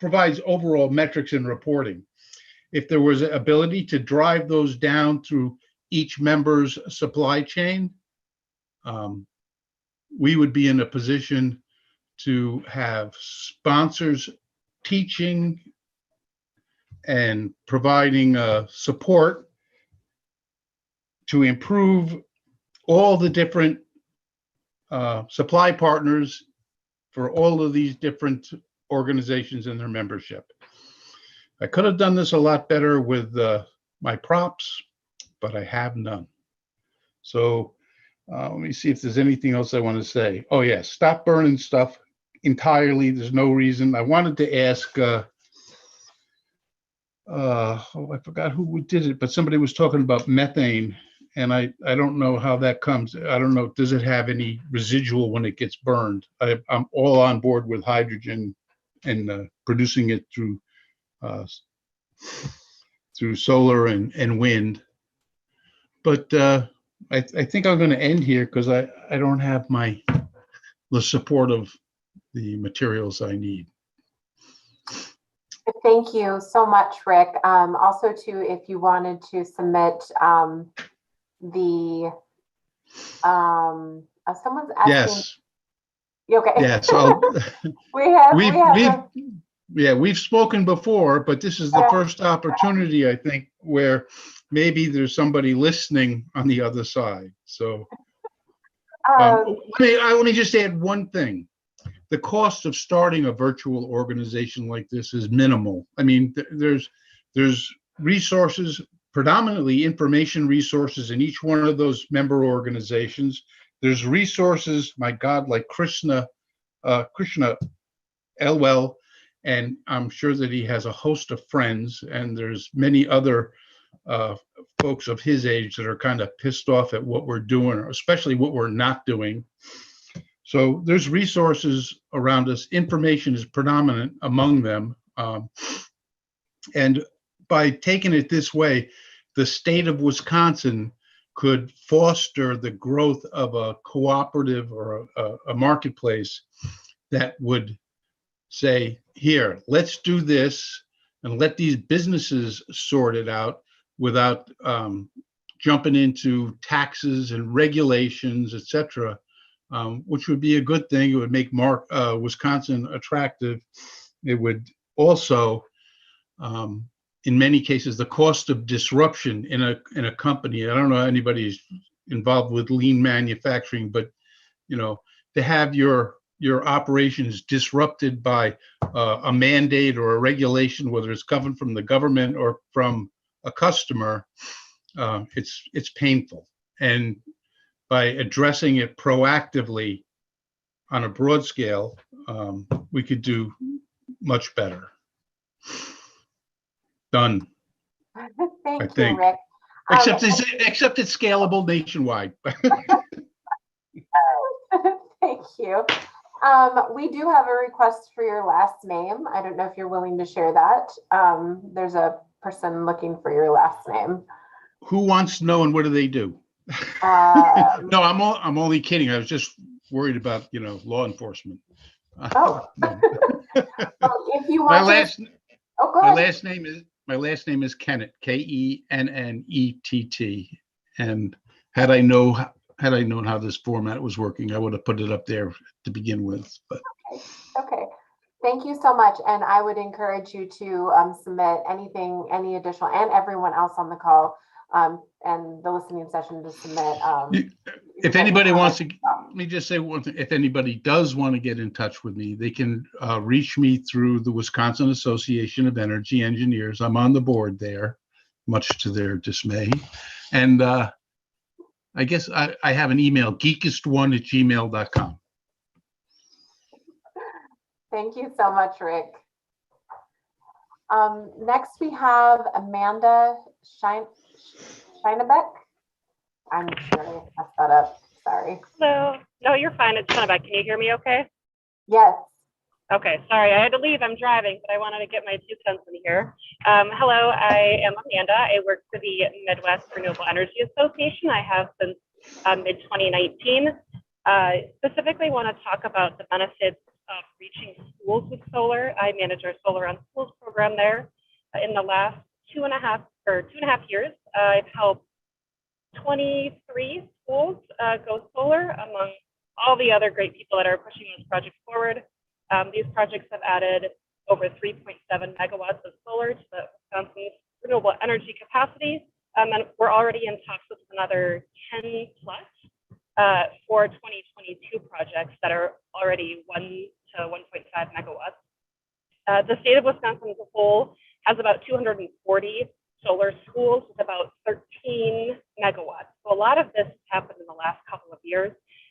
provides overall metrics and reporting. If there was an ability to drive those down through each member's supply chain, we would be in a position to have sponsors teaching and providing support to improve all the different supply partners for all of these different organizations and their membership. I could have done this a lot better with my props, but I have none. So let me see if there's anything else I want to say. Oh yeah, stop burning stuff entirely. There's no reason. I wanted to ask, I forgot who did it, but somebody was talking about methane, and I don't know how that comes. I don't know, does it have any residual when it gets burned? I'm all on board with hydrogen and producing it through solar and wind. But I think I'm going to end here because I don't have the support of the materials I need. Thank you so much, Rick. Also, too, if you wanted to submit someone's asking. Yes. Okay. Yes. We've spoken before, but this is the first opportunity, I think, where maybe there's somebody listening on the other side. So let me just add one thing. The cost of starting a virtual organization like this is minimal. I mean, there's resources, predominantly information resources in each one of those member organizations. There's resources, my God, like Krishna Elwell, and I'm sure that he has a host of friends, and there's many other folks of his age that are kind of pissed off at what we're doing, especially what we're not doing. So there's resources around us. Information is predominant among them. And by taking it this way, the state of Wisconsin could foster the growth of a cooperative or a marketplace that would say, here, let's do this and let these businesses sort it out without jumping into taxes and regulations, et cetera, which would be a good thing. It would make Wisconsin attractive. It would also, in many cases, the cost of disruption in a company. I don't know anybody who's involved with lean manufacturing, but to have your operations disrupted by a mandate or a regulation, whether it's coming from the government or from a customer, it's painful. And by addressing it proactively on a broad scale, we could do much better. Done. Thank you, Rick. Except it's scalable nationwide. Thank you. We do have a request for your last name. I don't know if you're willing to share that. There's a person looking for your last name. Who wants to know and what do they do? No, I'm only kidding. I was just worried about law enforcement. Oh. Well, if you want my last name is Kennett, Kennett, and had I known how this format was working, I would have put it up there to begin with. But okay. Thank you so much, and I would encourage you to submit any additional, and everyone else on the call and the listening session to submit. If anybody wants to, let me just say one thing. If anybody does want to get in touch with me, they can reach me through the Wisconsin Association of Energy Engineers. I'm on the board there, much to their dismay. And I guess I have an email, geekest1@gmail.com. Thank you so much, Rick. Next, we have Amanda Scheinabeck. I'm sure I messed that up. Sorry. Hello. No, you're fine. It's Spinabeck. Can you hear me okay? Yes. Okay, sorry, I had to leave. I'm driving, but I wanted to get my 2 cents in here. Hello, I am Amanda. I work for the Midwest Renewable Energy Association. I have since mid-2019. Specifically want to talk about the benefits of reaching schools with solar. I manage our Solar on Schools program there. In the last 2.5 years, I've helped 23 schools go solar among all the other great people that are pushing this project forward. These projects have added over 3.7 megawatts of solar to the Wisconsin's renewable energy capacity. And we're already in talks with another 10 plus for 2022 projects that are already 1 to 1.5 megawatts. The state of Wisconsin as a whole has about 240 solar schools with about 13 megawatts. So a lot of this has happened in the last couple of years.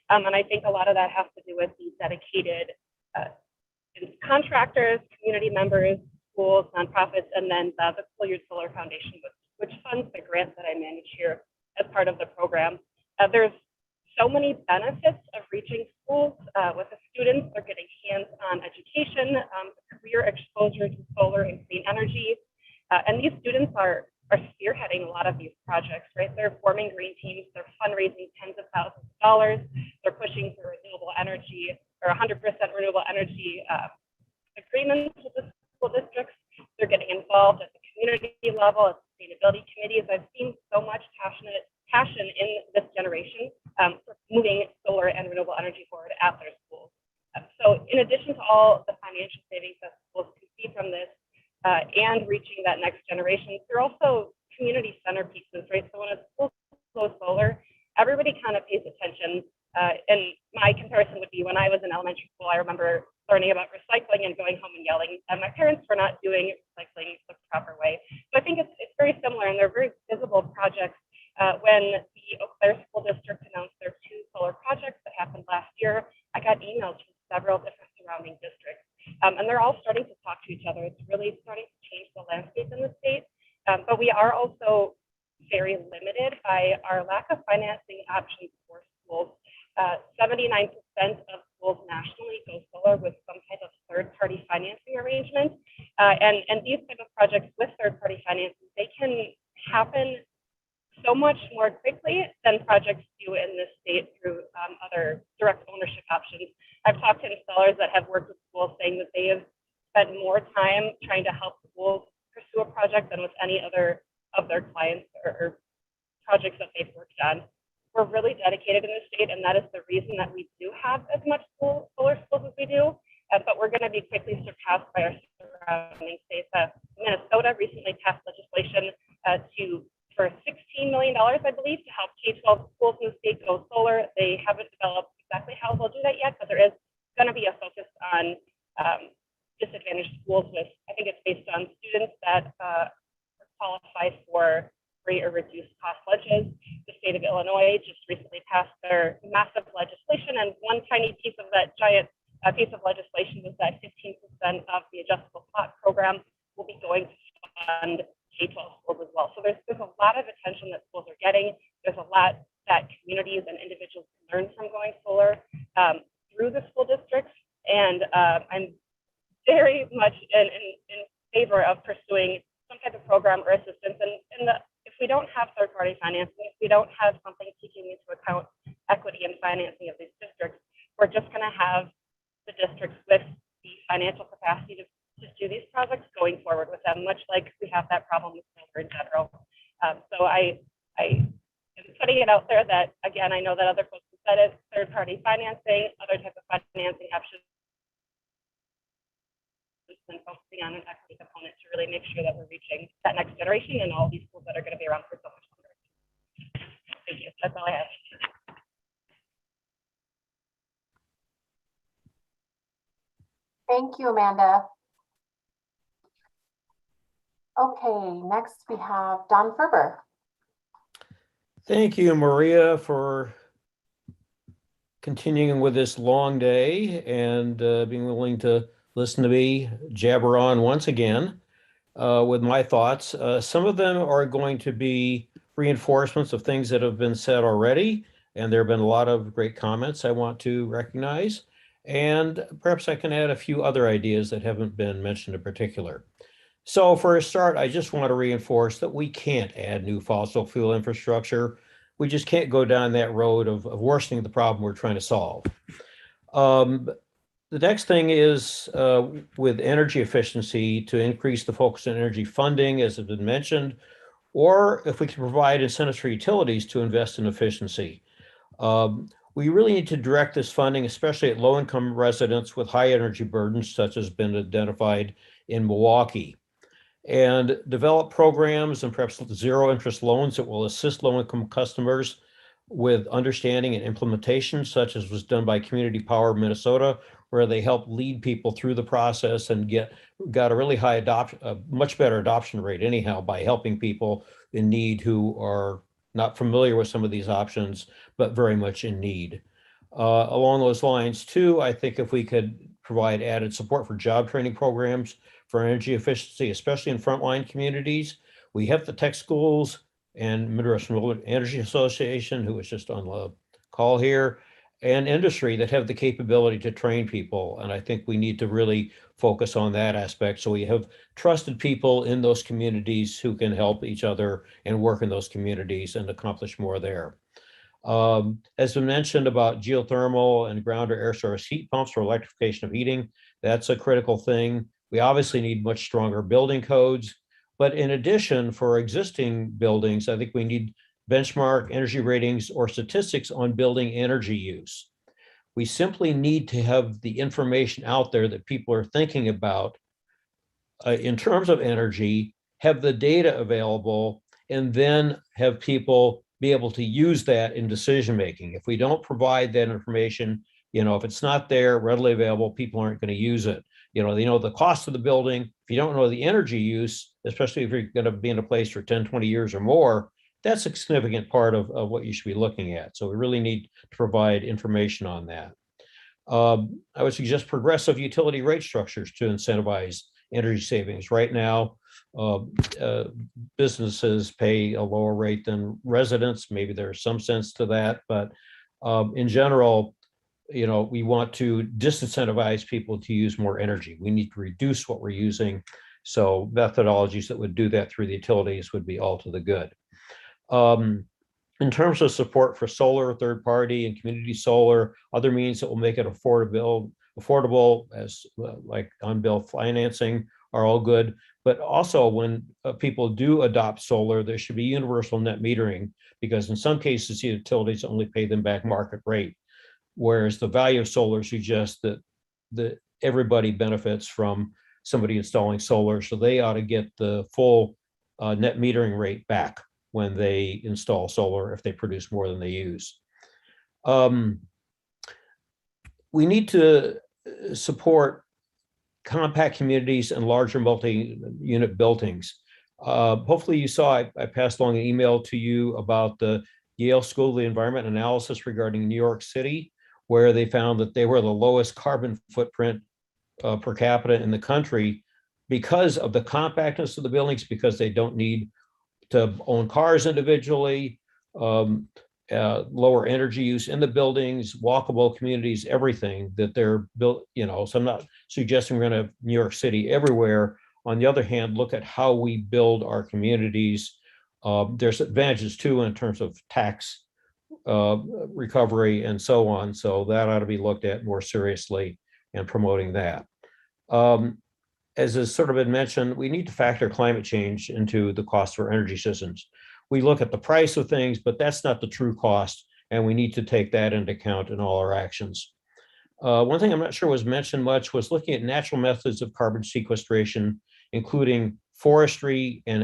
And I think a lot of that has to do with the dedicated contractors, community members, schools, nonprofits, and then the Hilliard Solar Foundation, which funds the grant that I manage here as part of the program. There's so many benefits of reaching schools with the students. They're getting hands-on education, career exposure to solar and clean energy. And these students are spearheading a lot of these projects, right? They're forming green teams, they're fundraising tens of thousands of dollars, they're pushing for renewable energy or 100% renewable energy agreements with the school districts. They're getting involved at the community level, at sustainability committees. I've seen so much passion in this generation for moving solar and renewable energy forward at their schools. So in addition to all the financial savings that schools can see from this, and reaching that next generation, they're also community centerpieces, right? So when a school goes solar, everybody kind of pays attention. And my comparison would be when I was in elementary school, I remember learning about recycling and going home and yelling at my parents for not doing recycling the proper way. So I think it's very similar, and they're very visible projects. When the Eau Claire School District announced their 2 solar projects that happened last year, I got emails from several different surrounding districts. And they're all starting to talk to each other. It's really starting to change the landscape in the state. But we are also very limited by our lack of financing options for schools. 79% of schools nationally go solar with some type of third-party financing arrangement. And these type of projects with third-party financing, they can happen so much more quickly than projects do in this state through other direct ownership options. I've talked to installers that have worked with schools saying that they have spent more time trying to help schools pursue a project than with any other of their clients or projects that they've worked on. We're really dedicated in the state, and that is the reason that we do have as much solar schools as we do. But we're going to be quickly surpassed by our surrounding states. Minnesota recently passed legislation for $16 million, I believe, to help K-12 schools in the state go solar. They haven't developed exactly how they'll do that yet, but there is going to be a focus on disadvantaged schools with, I think it's based on students that qualify for free or reduced cost ledges. The state of Illinois just recently passed their massive legislation, and one tiny piece of that giant piece of legislation was that 15% of the adjustable plot program will be going to fund K-12 schools as well. So there's a lot of attention that schools are getting. There's a lot that communities and individuals can learn from going solar through the school districts. And I'm very much in favor of pursuing some type of program or assistance. And if we don't have third-party financing, if we don't have something taking into account equity and financing of these districts, we're just going to have the districts with the financial capacity to do these projects going forward with them, much like we have that problem with solar in general. So I am putting it out there that, again, I know that other folks have said it, third-party financing, other type of financing options, and focusing on an equity component to really make sure that we're reaching that next generation and all these schools that are going to be around for so much longer. Thank you. That's all I have. Thank you, Amanda. Okay, next we have Don Ferber. Thank you, Maria, for continuing with this long day and being willing to listen to me jabber on once again with my thoughts. Some of them are going to be reinforcements of things that have been said already, and there have been a lot of great comments I want to recognize. And perhaps I can add a few other ideas that haven't been mentioned in particular. So for a start, I just want to reinforce that we can't add new fossil fuel infrastructure. We just can't go down that road of worsening the problem we're trying to solve. The next thing is with energy efficiency to increase the focus on energy funding, as has been mentioned, or if we can provide incentives for utilities to invest in efficiency. We really need to direct this funding, especially at low-income residents with high energy burdens, such as been identified in Milwaukee, and develop programs and perhaps zero interest loans that will assist low-income customers with understanding and implementation, such as was done by Community Power Minnesota, where they help lead people through the process and got a really high adoption, a much better adoption rate anyhow, by helping people in need who are not familiar with some of these options, but very much in need. Along those lines too, I think if we could provide added support for job training programs for energy efficiency, especially in frontline communities. We have the tech schools and Midwest Renewable Energy Association, who was just on the call here, and industry that have the capability to train people. And I think we need to really focus on that aspect. So we have trusted people in those communities who can help each other and work in those communities and accomplish more there. As I mentioned about geothermal and ground or air source heat pumps for electrification of heating, that's a critical thing. We obviously need much stronger building codes. But in addition, for existing buildings, I think we need benchmark energy ratings or statistics on building energy use. We simply need to have the information out there that people are thinking about in terms of energy, have the data available, and then have people be able to use that in decision making. If we don't provide that information, if it's not there readily available, people aren't going to use it. They know the cost of the building. If you don't know the energy use, especially if you're going to be in a place for 10, 20 years or more, that's a significant part of what you should be looking at. So we really need to provide information on that. I would suggest progressive utility rate structures to incentivize energy savings. Right now, businesses pay a lower rate than residents. Maybe there's some sense to that, but in general, we want to disincentivize people to use more energy. We need to reduce what we're using. So methodologies that would do that through the utilities would be all to the good. In terms of support for solar, third party and community solar, other means that will make it affordable as like on-bill financing are all good. But also when people do adopt solar, there should be universal net metering, because in some cases, the utilities only pay them back market rate. Whereas the value of solar suggests that everybody benefits from somebody installing solar, so they ought to get the full net metering rate back when they install solar if they produce more than they use. We need to support compact communities and larger multi-unit buildings. Hopefully you saw, I passed along an email to you about the Yale School of the Environment analysis regarding New York City, where they found that they were the lowest carbon footprint per capita in the country because of the compactness of the buildings, because they don't need to own cars individually, lower energy use in the buildings, walkable communities, everything that they're built, so I'm not suggesting we're going to have New York City everywhere. On the other hand, look at how we build our communities. There's advantages too in terms of tax recovery and so on. So that ought to be looked at more seriously and promoting that. As has sort of been mentioned, we need to factor climate change into the cost for energy systems. We look at the price of things, but that's not the true cost, and we need to take that into account in all our actions. One thing I'm not sure was mentioned much was looking at natural methods of carbon sequestration, including forestry and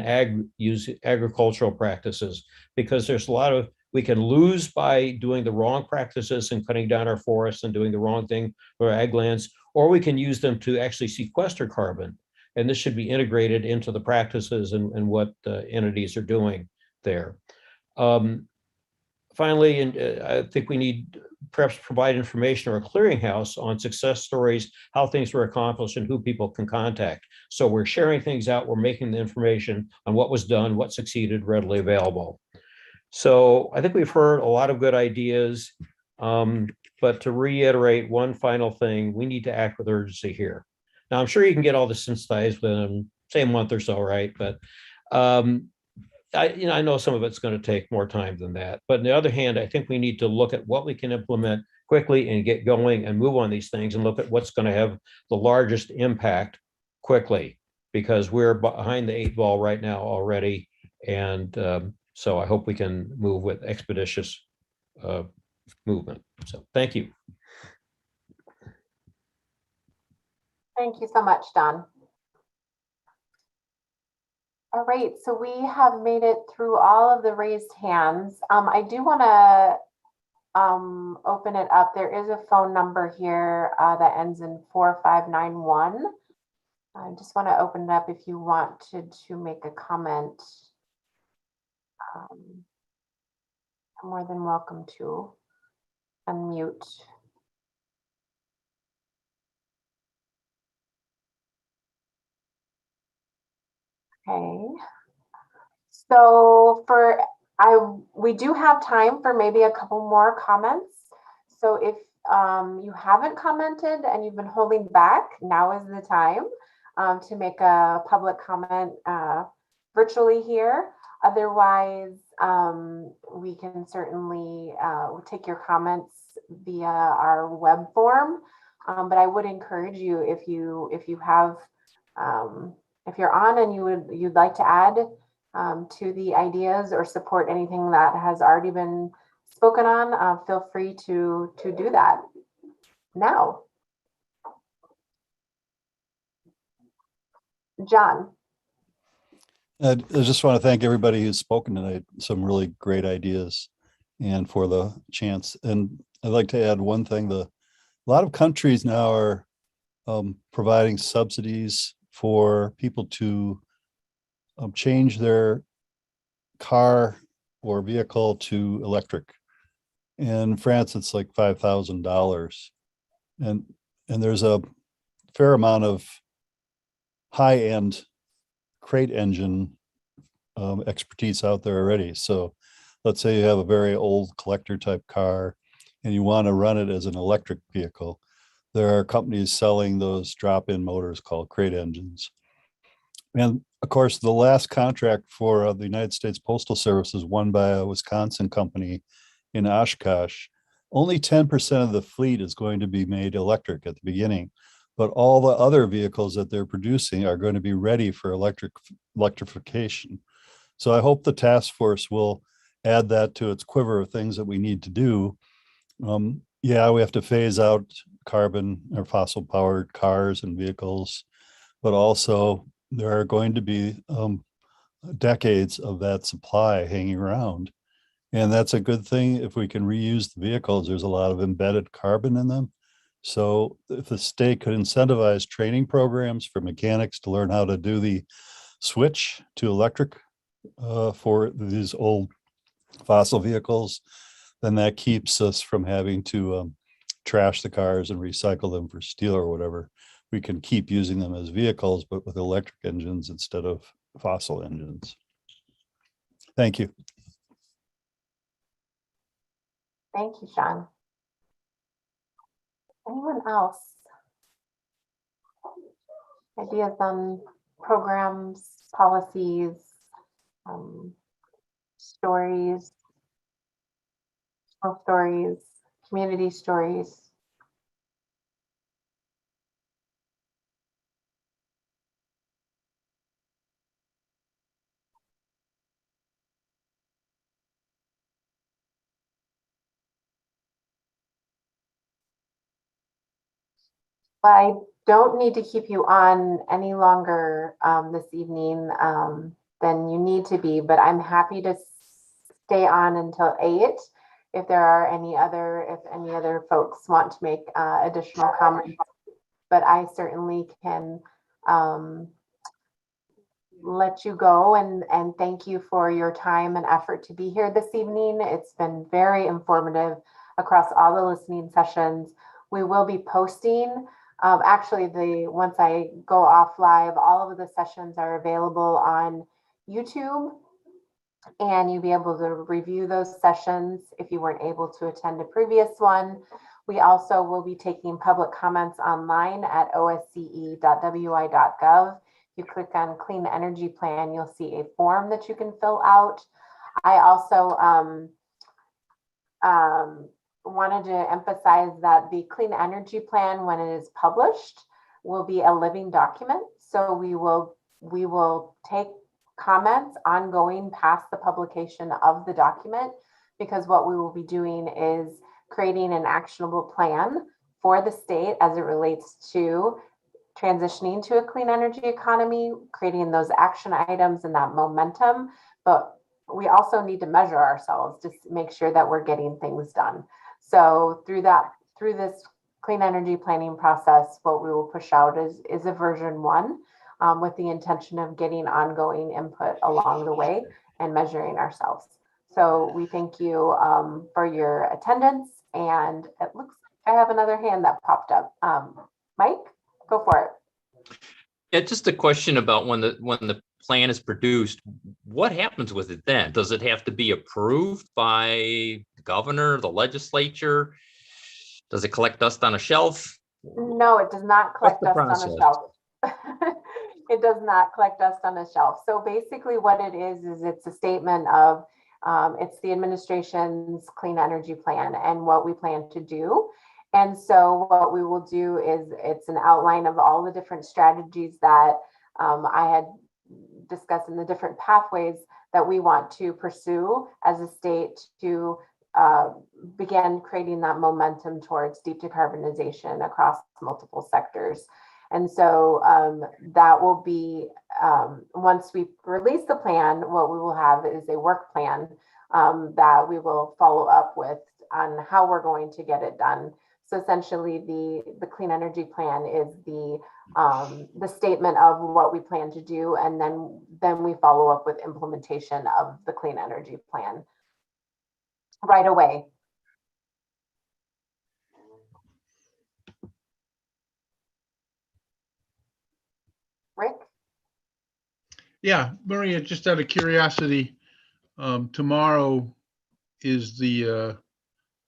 agricultural practices, because there's a lot of, we can lose by doing the wrong practices and cutting down our forests and doing the wrong thing for ag lands, or we can use them to actually sequester carbon. And this should be integrated into the practices and what entities are doing there. Finally, and I think we need perhaps provide information or a clearinghouse on success stories, how things were accomplished and who people can contact. So we're sharing things out, we're making the information on what was done, what succeeded readily available. So I think we've heard a lot of good ideas, but but to reiterate one final thing, we need to act with urgency here. Now, I'm sure you can get all this synthesized within, say, a month or so, right? But I know some of it's going to take more time than that. But on the other hand, I think we need to look at what we can implement quickly and get going and move on these things and look at what's going to have the largest impact quickly, because we're behind the 8 ball right now already. And so I hope we can move with expeditious movement. So thank you. Thank you so much, Don. All right, so we have made it through all of the raised hands. I do want to open it up. There is a phone number here that ends in 4591. I just want to open it up if you wanted to make a comment. I'm more than welcome to unmute. Okay. So we do have time for maybe a couple more comments. So if you haven't commented and you've been holding back, now is the time to make a public comment virtually here. Otherwise, we can certainly take your comments via our web form. But I would encourage you, if you have if you're on and you'd like to add to the ideas or support anything that has already been spoken on, feel free to do that now. John. I just want to thank everybody who's spoken tonight. Some really great ideas, and for the chance. And I'd like to add one thing: a lot of countries now are providing subsidies for people to change their car or vehicle to electric. In France, it's like $5,000, and there's a fair amount of high-end crate engine expertise out there already. So let's say you have a very old collector type car and you want to run it as an electric vehicle. There are companies selling those drop-in motors called crate engines. And of course, the last contract for the United States Postal Service was won by a Wisconsin company in Oshkosh. Only 10% of the fleet is going to be made electric at the beginning, but all the other vehicles that they're producing are going to be ready for electrification. So I hope the task force will add that to its quiver of things that we need to do. Yeah, we have to phase out carbon or fossil powered cars and vehicles, but also there are going to be decades of that supply hanging around. And that's a good thing if we can reuse the vehicles. There's a lot of embedded carbon in them. So if the state could incentivize training programs for mechanics to learn how to do the switch to electric for these old fossil vehicles, then that keeps us from having to trash the cars and recycle them for steel or whatever. We can keep using them as vehicles, but with electric engines instead of fossil engines. Thank you. Thank you, Sean. Anyone else? Ideas on programs, policies, stories, personal stories, community stories? I don't need to keep you on any longer this evening than you need to be, but I'm happy to stay on until 8 if there are any other folks want to make additional comments. But I certainly can let you go and thank you for your time and effort to be here this evening. It's been very informative across all the listening sessions. We will be posting. Actually, once I go off live, all of the sessions are available on YouTube, and you'll be able to review those sessions if you weren't able to attend a previous one. We also will be taking public comments online at osce.wi.gov. You click on Clean Energy Plan, you'll see a form that you can fill out. I also wanted to emphasize that the Clean Energy Plan, when it is published, will be a living document. So we will take comments ongoing past the publication of the document, because what we will be doing is creating an actionable plan for the state as it relates to transitioning to a clean energy economy, creating those action items and that momentum. But we also need to measure ourselves to make sure that we're getting things done. So through this clean energy planning process, what we will push out is a version 1 with the intention of getting ongoing input along the way and measuring ourselves. So we thank you for your attendance, and it looks I have another hand that popped up. Mike, go for it. Yeah, just a question about when the plan is produced, what happens with it then? Does it have to be approved by the governor, the legislature? Does it collect dust on a shelf? No, it does not collect dust on a shelf. It does not collect dust on a shelf. So basically what it is it's a statement of it's the administration's clean energy plan and what we plan to do. And so what we will do is it's an outline of all the different strategies that I had discussed in the different pathways that we want to pursue as a state to begin creating that momentum towards deep decarbonization across multiple sectors. And so that will be, once we release the plan, what we will have is a work plan that we will follow up with on how we're going to get it done. So essentially the clean energy plan is the statement of what we plan to do, and then we follow up with implementation of the clean energy plan right away. Rick? Yeah, Maria, just out of curiosity, tomorrow is the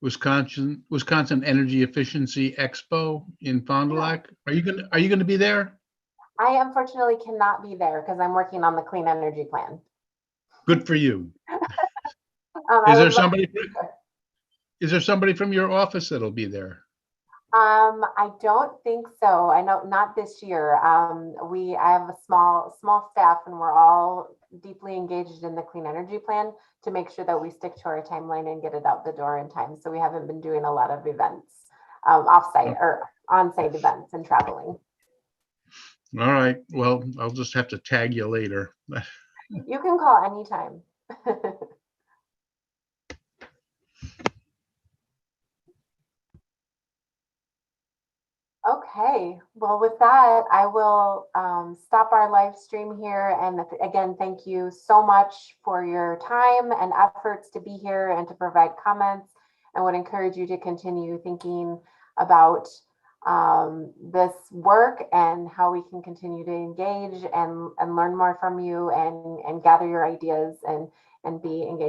Wisconsin Energy Efficiency Expo in Fond du Lac. Are you gonna be there? I unfortunately cannot be there because I'm working on the clean energy plan. Good for you. Is there somebody from your office that'll be there? I don't think so. I know not this year. I have a small staff, and we're all deeply engaged in the clean energy plan to make sure that we stick to our timeline and get it out the door in time. So we haven't been doing a lot of events, offsite or on-site events and traveling. All right. Well, I'll just have to tag you later. You can call anytime. Okay, well, with that, I will stop our live stream here. And again, thank you so much for your time and efforts to be here and to provide comments. I would encourage you to continue thinking about this work and how we can continue to engage and learn more from you and gather your ideas and be engaged.